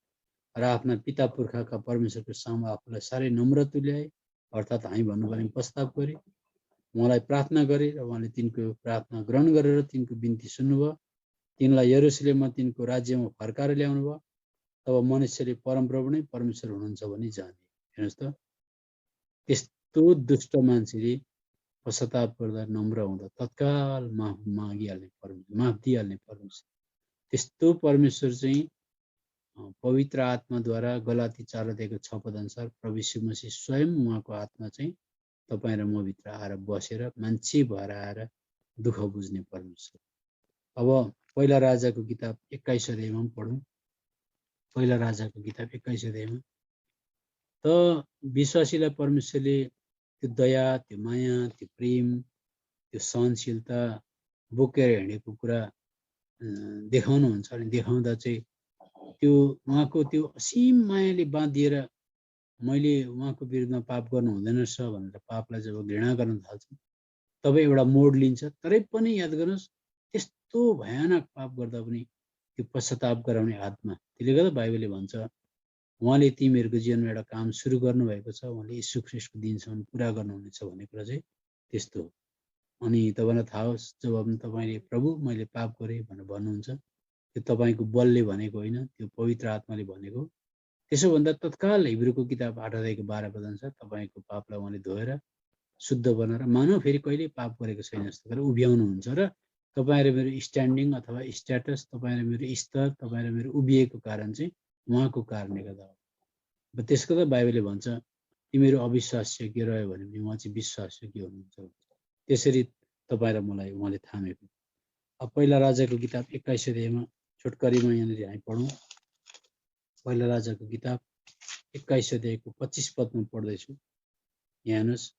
र आफ्ना पिता पुर्खाका परमेश्वरको सामु आफूलाई साह्रै नम्र तुल्याए, अर्थात् हामी भन्नु पर्ने प्रस्ताव गरे उहाँलाई प्रार्थना गरे र उहाँले तिनको प्रार्थना ग्रहण गरेर तिनको बिन्ती सुन्नुभयो। तिनलाई यरुशलेममा तिनको राज्यमा फर्काएर ल्याउनु भयो। तब मनुष्यले परमप्रभु नै परमेश्वर हुनुहुन्छ भनी जाने। हेर्नुहोस् त, त्यस्तो दुष्ट मान्छेले पश्चाताप गर्दा नम्र हुँदा तत्काल माफ मागिहाल्ने परमेश्वर, माफ दिइहाल्ने परमेश्वर। त्यस्तो परमेश्वर चाहिँ पवित्र आत्माद्वारा गलाती 4 अध्यायको 6 पद अनुसार प्रभु यीशु मसीह स्वयं उहाँको आत्मा चाहिँ तपाईँ र म भित्र आएर बसेर मान्छे भएर आएर दुःख बुझ्ने परमेश्वर। अब पहिला राजाको किताब 21 अध्यायमा पढौँ। पहिला राजाको किताब 21 अध्यायमा त विश्वासीलाई परमेश्वरले त्यो दया, त्यो माया, त्यो प्रेम, त्यो सहनशीलता बोकेर हिँडेको कुरा देखाउनुहुन्छ। अनि देखाउँदा चाहिँ त्यो उहाँको त्यो असीम मायाले बाँधिएर मैले उहाँको विरुद्धमा पाप गर्नु हुँदैन रहेछ भनेर पापलाई जब घृणा गर्न थाल्छ तब एउटा मोड लिन्छ। तरै पनि याद गर्नुहोस्, त्यस्तो भयानक पाप गर्दा पनि त्यो पश्चाताप गराउने आत्मा, त्यसले गर्दा बाइबलले भन्छ उहाँले तिमीहरूको जीवनमा एउटा काम सुरु गर्नुभएको छ, उहाँले यीशु ख्रीष्टको दिनसम्म पुरा गर्नुहुनेछ भन्ने कुरा चाहिँ त्यस्तो हो। अनि तपाईँलाई थाहा होस्, जब तपाईँले प्रभु मैले पाप गरेँ भनेर भन्नुहुन्छ, त्यो तपाईँको बलले भनेको होइन, त्यो पवित्र आत्माले भनेको। त्यसो भन्दा तत्काल हिब्रूको किताब 8 अध्यायको 12 पद अनुसार तपाईँको पापलाई उहाँले धोएर शुद्ध बनाएर मानव फेरि कहिले पाप गरेको छैन जस्तो गरेर उभ्याउनुहुन्छ र तपाईँ र मेरो स्ट्यान्डिङ अथवा स्ट्याटस, तपाईँ र मेरो स्तर, तपाईँ र मेरो उभिएको कारण चाहिँ उहाँको कारणले गर्दा हो। त्यसको त बाइबलले भन्छ तिमीहरू अविश्वासयोग्य रह्यो भने पनि उहाँ चाहिँ विश्वासयोग्य हुनुहुन्छ। त्यसरी तपाईँ र मलाई उहाँले थामेको। अब पहिला राजाको किताब 21 अध्यायमा छोटकरीमा यहाँनिर हामी पढौँ। पहिला राजाको किताब 21 अध्यायको 25 पदमा पढ्दैछु। यहाँ हेर्नुहोस्,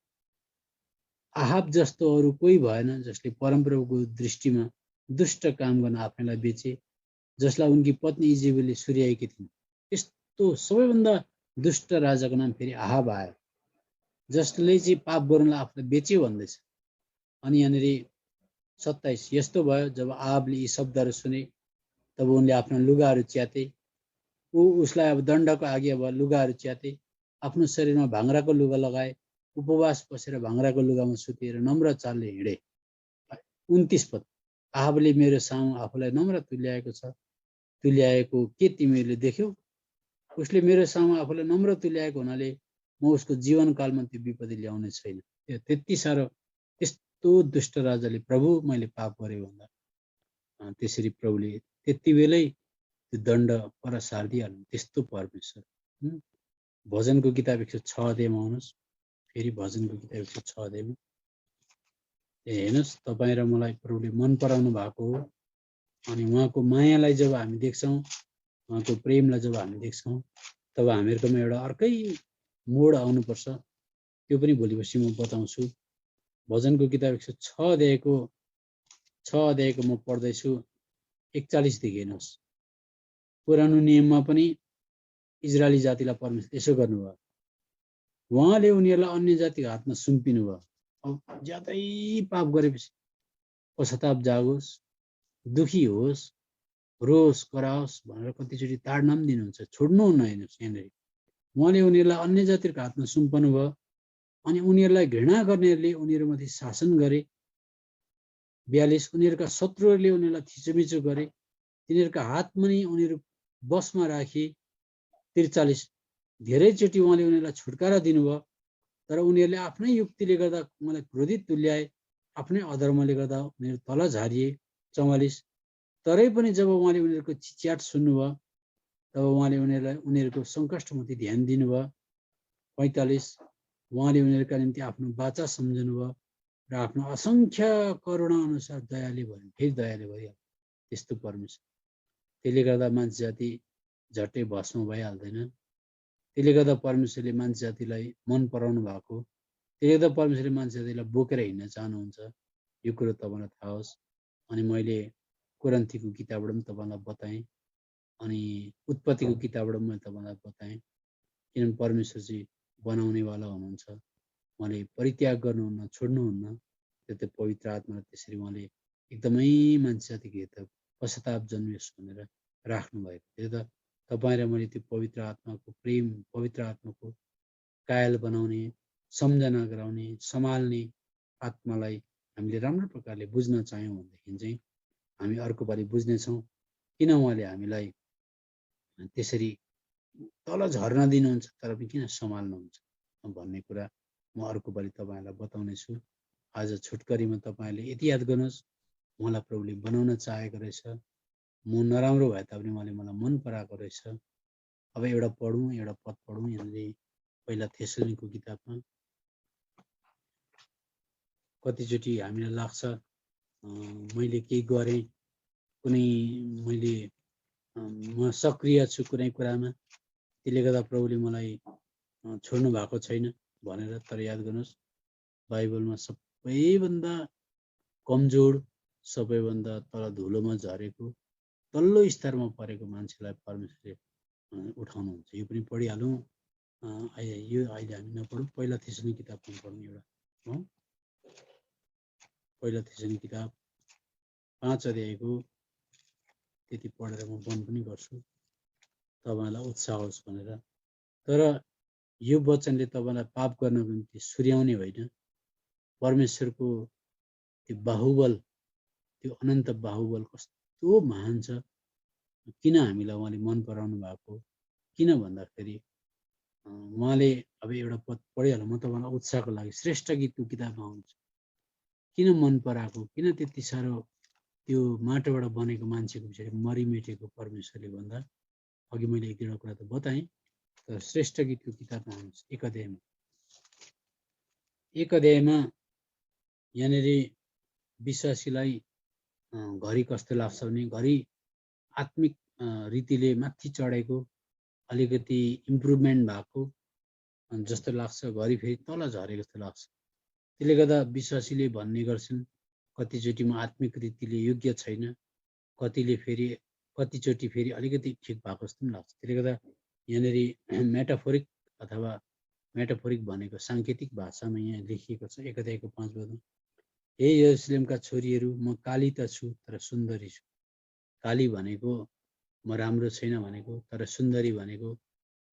आहाब जस्तो अरू कोही भएन जसले परमप्रभुको दृष्टिमा दुष्ट काम गर्न आफैलाई बेचे, जसलाई उनकी पत्नी इजेबेलले सुर्याएकी थिइन्। यस्तो सबैभन्दा दुष्ट राजाको नाम फेरि आहाब आयो, जसले चाहिँ पाप गर्नलाई आफूलाई बेच्यो भन्दैछ। अनि यहाँनिर 27, यस्तो भयो जब आहाबले यी शब्दहरू सुने तब उनले आफ्ना लुगाहरू च्याते। उसलाई अब दण्डको आज्ञा भयो, लुगाहरू च्याते, आफ्नो शरीरमा भाङ्राको लुगा लगाए, उपवास बसेर भाङ्राको लुगामा सुतेर नम्र चालले हिँडे। 29 पद, आहाबले मेरो सामु आफूलाई नम्र तुल्याएको छ, तुल्याएको के तिमीहरूले देख्यौ? उसले मेरो सामु आफूलाई नम्र तुल्याएको हुनाले म उसको जीवनकालमा त्यो विपत्ति ल्याउने छैन। त्यति साह्रो त्यस्तो दुष्ट राजाले प्रभु मैले पाप गरेँ भन्दा त्यसरी प्रभुले त्यति बेलै त्यो दण्ड पर सारिदिइहाल्नु। त्यस्तो परमेश्वर। भजनको किताब 106 अध्यायमा आउनुहोस्। फेरि भजनको किताब 106 अध्यायमा हेर्नुहोस्, तपाईँ र मलाई प्रभुले मन पराउनु भएको हो। अनि उहाँको मायालाई जब हामी देख्छौँ, उहाँको प्रेमलाई जब हामी देख्छौँ, तब हामीहरूकोमा एउटा अर्कै मोड आउनुपर्छ। त्यो पनि भोलि पर्सि म बताउँछु। भजनको किताब 106 अध्यायको म पढ्दैछु 41 देखि। हेर्नुहोस्, पुरानो नियममा पनि इजरायली जातिलाई परमेश्वर यसो गर्नुभयो, उहाँले उनीहरूलाई अन्य जातिको हातमा सुम्पिनु भयो। अब ज्यादै पाप गरेपछि पश्चाताप जागोस्, दुखी होस्, रोस कराओस् भनेर कतिचोटि ताडना पनि दिनुहुन्छ, छोड्नुहुन्न। हेर्नुहोस्, यहाँनिर उहाँले उनीहरूलाई अन्य जातिको हातमा सुम्पनु भयो। अनि उनीहरूलाई घृणा गर्नेहरूले उनीहरूमाथि शासन गरे। 42, उनीहरूका शत्रुहरूले उनीहरूलाई थिचोमिचो गरे, तिनीहरूका हातमा नै उनीहरू बसमा राखे। 43, धेरैचोटि उहाँले उनीहरूलाई छुटकारा दिनुभयो, तर उनीहरूले आफ्नै युक्तिले गर्दा उहाँलाई क्रोधित तुल्याए, आफ्नै अधर्मले गर्दा उनीहरू तल झारिए। 44, तरै पनि जब उहाँले उनीहरूको चिच्याट सुन्नुभयो तब उहाँले उनीहरूको सङ्कष्टमाथि ध्यान दिनुभयो। 45, उहाँले उनीहरूका निम्ति आफ्नो बाचा सम्झनुभयो र आफ्नो असङ्ख्य करुणा अनुसार दयाले भयो, फेरि दयाले भयो। त्यस्तो परमेश्वर। त्यसले गर्दा मान्छे जाति झट्टै भस्म भइहाल्दैन। त्यसले गर्दा परमेश्वरले मान्छे जातिलाई मन पराउनु भएको। त्यसले गर्दा परमेश्वरले मान्छे जातिलाई बोकेर हिँड्न चाहनुहुन्छ। यो कुरो तपाईँलाई थाहा होस्। अनि मैले कोरिन्थीको किताबबाट पनि तपाईँलाई बताएँ, अनि उत्पत्तिको किताबबाट पनि मैले तपाईँलाई बताएँ। किनभने परमेश्वर चाहिँ बनाउनेवाला हुनुहुन्छ, उहाँले परित्याग गर्नुहुन्न, छोड्नुहुन्न। त्यो पवित्र आत्मालाई त्यसरी उहाँले एकदमै मान्छे जातिको हित पश्चाताप जन्मियोस् भनेर राख्नुभएको। त्यो त तपाईँ र मैले त्यो पवित्र आत्माको प्रेम, पवित्र आत्माको कायल बनाउने, सम्झना गराउने, सम्हाल्ने, आत्मालाई हामीले राम्रो प्रकारले बुझ्न चाह्यौँ भनेदेखि चाहिँ हामी अर्को पालि बुझ्नेछौँ किन उहाँले हामीलाई त्यसरी तल झर्न दिनुहुन्छ तर पनि किन सम्हाल्नुहुन्छ भन्ने कुरा म अर्को पालि तपाईँहरूलाई बताउनेछु। आज छुटकरीमा तपाईँहरूले यति याद गर्नुहोस्, उहाँलाई प्रभुले बनाउन चाहेको रहेछ, म नराम्रो भए तापनि उहाँले मलाई मन पराएको रहेछ। अब एउटा पद पढौँ यहाँनिर पहिला थेसलोनिको किताबमा। कतिचोटि हामीलाई लाग्छ मैले केही गरेँ, कुनै मैले म सक्रिय छु कुनै कुरामा, त्यसले गर्दा प्रभुले मलाई छोड्नु भएको छैन भनेर। तर याद गर्नुहोस्, बाइबलमा सबैभन्दा कमजोर, सबैभन्दा तल धुलोमा झरेको, तल्लो स्तरमा परेको मान्छेलाई परमेश्वरले उठाउनुहुन्छ। यो पनि पढिहालौँ। यो अहिले हामी नपढौँ, पहिला थेसलोनी किताब पनि पढौँ एउटा हो। पहिला थेसलोनी किताब 5 अध्यायको त्यति पढेर म बन्द पनि गर्छु तपाईँलाई उत्साह होस् भनेर। तर यो वचनले तपाईँलाई पाप गर्नको निम्ति सुर्याउने होइन। परमेश्वरको त्यो बाहुबल, त्यो अनन्त बाहुबल कस्तो महान छ। किन हामीलाई उहाँले मन पराउनु भएको, किन भन्दाखेरि उहाँले अब एउटा पद पढिहाल्नु, म तपाईँलाई उत्साहको लागि श्रेष्ठ गीतको किताबमा आउँछु। किन मन पराएको, किन त्यति साह्रो त्यो माटोबाट बनेको मान्छेको पछाडि मरिमेटेको परमेश्वरले भन्दा अघि मैले एक दुईवटा कुरा त बताएँ। तर श्रेष्ठ गीतको किताबमा आउँछ 1 अध्यायमा। 1 अध्यायमा यहाँनिर विश्वासीलाई घरि कस्तो लाग्छ भने घरि आत्मिक रीतिले माथि चढेको, अलिकति इम्प्रुभमेन्ट भएको जस्तो लाग्छ, घरि फेरि तल झरेको जस्तो लाग्छ। त्यसले गर्दा विश्वासीले भन्ने गर्छन् कतिचोटि म आत्मिक रीतिले योग्य छैन, कतिचोटि फेरि अलिकति ठिक भएको जस्तो पनि लाग्छ। त्यसले गर्दा यहाँनिर मेटाफोरिक भनेको साङ्केतिक भाषामा यहाँ लेखिएको छ 1 अध्यायको 5 पदमा, हे यरुशलेमका छोरीहरू, म काली त छु तर सुन्दरी छु। काली भनेको म राम्रो छैन भनेको, तर सुन्दरी भनेको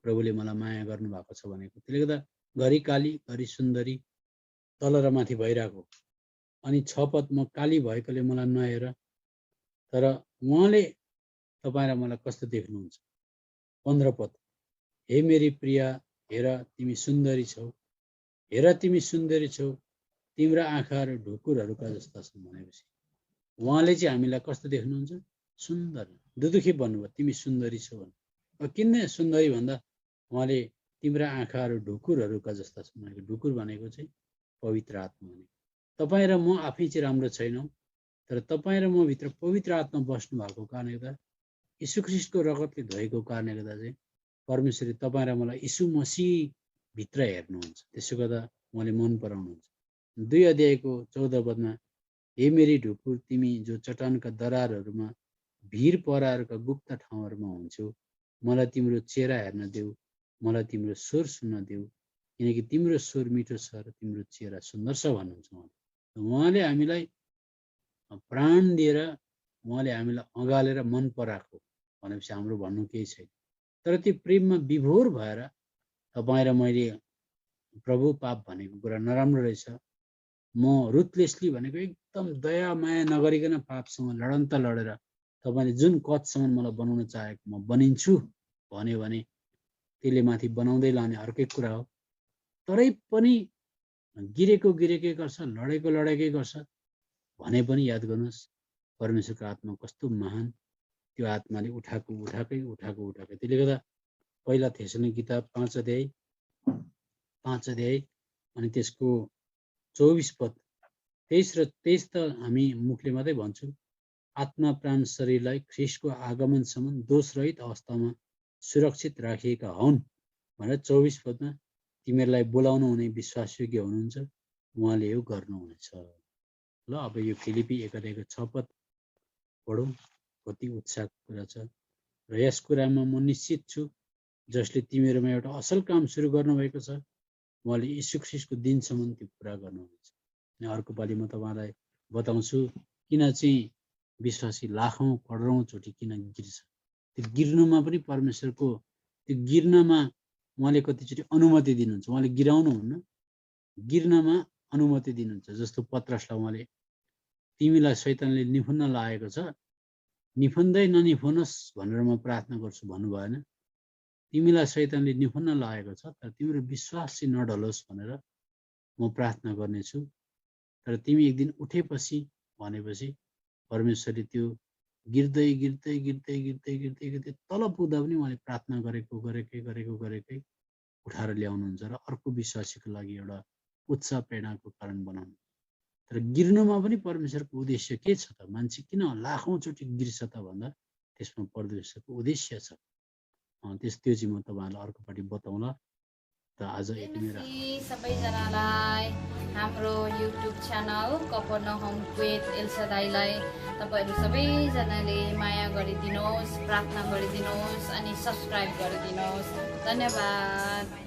प्रभुले मलाई माया गर्नु भएको छ भनेको। त्यसले गर्दा घरि काली घरि सुन्दरी, तल र माथि भइरहेको। अनि 6 पद, म काली भएकोले मलाई नहेर, तर उहाँले तपाईँ र मलाई कस्तो देख्नुहुन्छ। 15 पद, हे मेरी प्रिया, हेर तिमी सुन्दरी छौ, हेर तिमी सुन्दरी छौ, तिम्रा आँखाहरू ढुकुरहरूका जस्ता छन् भनेपछि उहाँले चाहिँ हामीलाई कस्तो देख्नुहुन्छ, सुन्दर। दुदुखी भन्नुभयो तिमी सुन्दरी छौ भने। किन सुन्दरी भन्दा उहाँले तिम्रा आँखाहरू ढुकुरहरूका जस्ता छन् भनेको। ढुकुर भनेको चाहिँ पवित्र आत्मा भनेको। तपाईँ र म आफै चाहिँ राम्रो छैनौँ, तर तपाईँ र म भित्र पवित्र आत्मा बस्नु भएको कारणले गर्दा, यीशु ख्रीष्टको रगतले धोएको कारणले गर्दा चाहिँ परमेश्वरले तपाईँ र मलाई यीशु मसीह भित्र हेर्नुहुन्छ। त्यसो गर्दा उहाँले मन पराउनुहुन्छ। 2 अध्यायको 14 पदमा, हे मेरी ढुकुर, तिमी जो चट्टानका दरारहरूमा भिर पराहरूका गुप्त ठाउँहरूमा हुन्छौ, मलाई तिम्रो चेहरा हेर्न देऊ, मलाई तिम्रो स्वर सुन्न देऊ, किनकि तिम्रो स्वर मिठो छ र तिम्रो चेहरा सुन्दर छ भन्नुहुन्छ उहाँले। हामीलाई प्राण दिएर, उहाँले हामीलाई अँगालेर मन पराएको भनेपछि हाम्रो भन्नु केही छैन। तर त्यो प्रेममा विभोर भएर तपाईँ र मैले प्रभु पाप भनेको कुरा नराम्रो रहेछ, म रुथलेसली भनेको एकदम दया माया नगरिकन पापसँग लडन्त लडेर तपाईँले जुन कदसम्म मलाई बनाउन चाहेको म बनिन्छु भन्यो भने त्यसले माथि बनाउँदै लाने अर्कै कुरा हो। तरै पनि गिरेकै गर्छ, लडेकै गर्छ भने पनि याद गर्नुहोस् परमेश्वरको आत्मा कस्तो महान। त्यो आत्माले उठाएकै। त्यसले गर्दा पहिला थेसलोनी किताब 5 अध्याय अनि त्यसको 24 पद, 23 त हामी मुखले मात्रै भन्छौँ, आत्मा प्राण शरीरलाई ख्रीष्टको आगमनसम्म दोषरहित अवस्थामा सुरक्षित राखिएका हुन् भनेर 24 पदमा तिमीहरूलाई बोलाउनु हुने विश्वासयोग्य हुनुहुन्छ, उहाँले यो गर्नुहुनेछ। ल अब यो फिलिपी 1 अध्यायको 6 पद पढौँ। कति उत्साहको कुरा छ। र यस कुरामा म निश्चित छु, जसले तिमीहरूमा एउटा असल काम सुरु गर्नुभएको छ, उहाँले यीशु ख्रीष्टको दिनसम्म त्यो पुरा गर्नुहुनेछ। अनि अर्को पालि म तपाईँलाई बताउँछु किन चाहिँ विश्वासी लाखौँ करोडौँचोटि किन गिर्छ। त्यो गिर्नुमा पनि परमेश्वरको, त्यो गिर्नमा उहाँले कतिचोटि अनुमति दिनुहुन्छ। उहाँले गिराउनुहुन्न, गिर्नमा अनुमति दिनुहुन्छ। जस्तो पत्रसलाई उहाँले तिमीलाई शैतानले निफुन्न लागेको छ, निफुन्दै ननिफुनोस् भनेर म प्रार्थना गर्छु भन्नु भएन। तिमीलाई शैतानले निफुन्न लागेको छ, तर तिम्रो विश्वास चाहिँ नढलोस् भनेर म प्रार्थना गर्नेछु। तर तिमी एक दिन उठेपछि भनेपछि परमेश्वरले त्यो गिर्दै गिर्दै गिर्दै गिर्दै गिर्दै गिर्दै तल पुग्दा पनि उहाँले प्रार्थना गरेकै उठाएर ल्याउनुहुन्छ र अर्को विश्वासीको लागि एउटा उत्साह प्रेरणाको कारण बनाउनु। तर गिर्नुमा पनि परमेश्वरको उद्देश्य के छ त? मान्छे किन लाखौँचोटि गिर्छ त भन्दा त्यसमा परमेश्वरको उद्देश्य छ। त्यो चाहिँ म तपाईँहरूलाई अर्कोपट्टि बताउँला। त आज यति नै राख्छु। सबैजनालाई हाम्रो युट्युब च्यानल कफरनहुम विथ एल्सादाईलाई तपाईँहरू सबैजनाले माया गरिदिनुहोस्, प्रार्थना गरिदिनुहोस् अनि सब्सक्राइब गरिदिनुहोस्। धन्यवाद।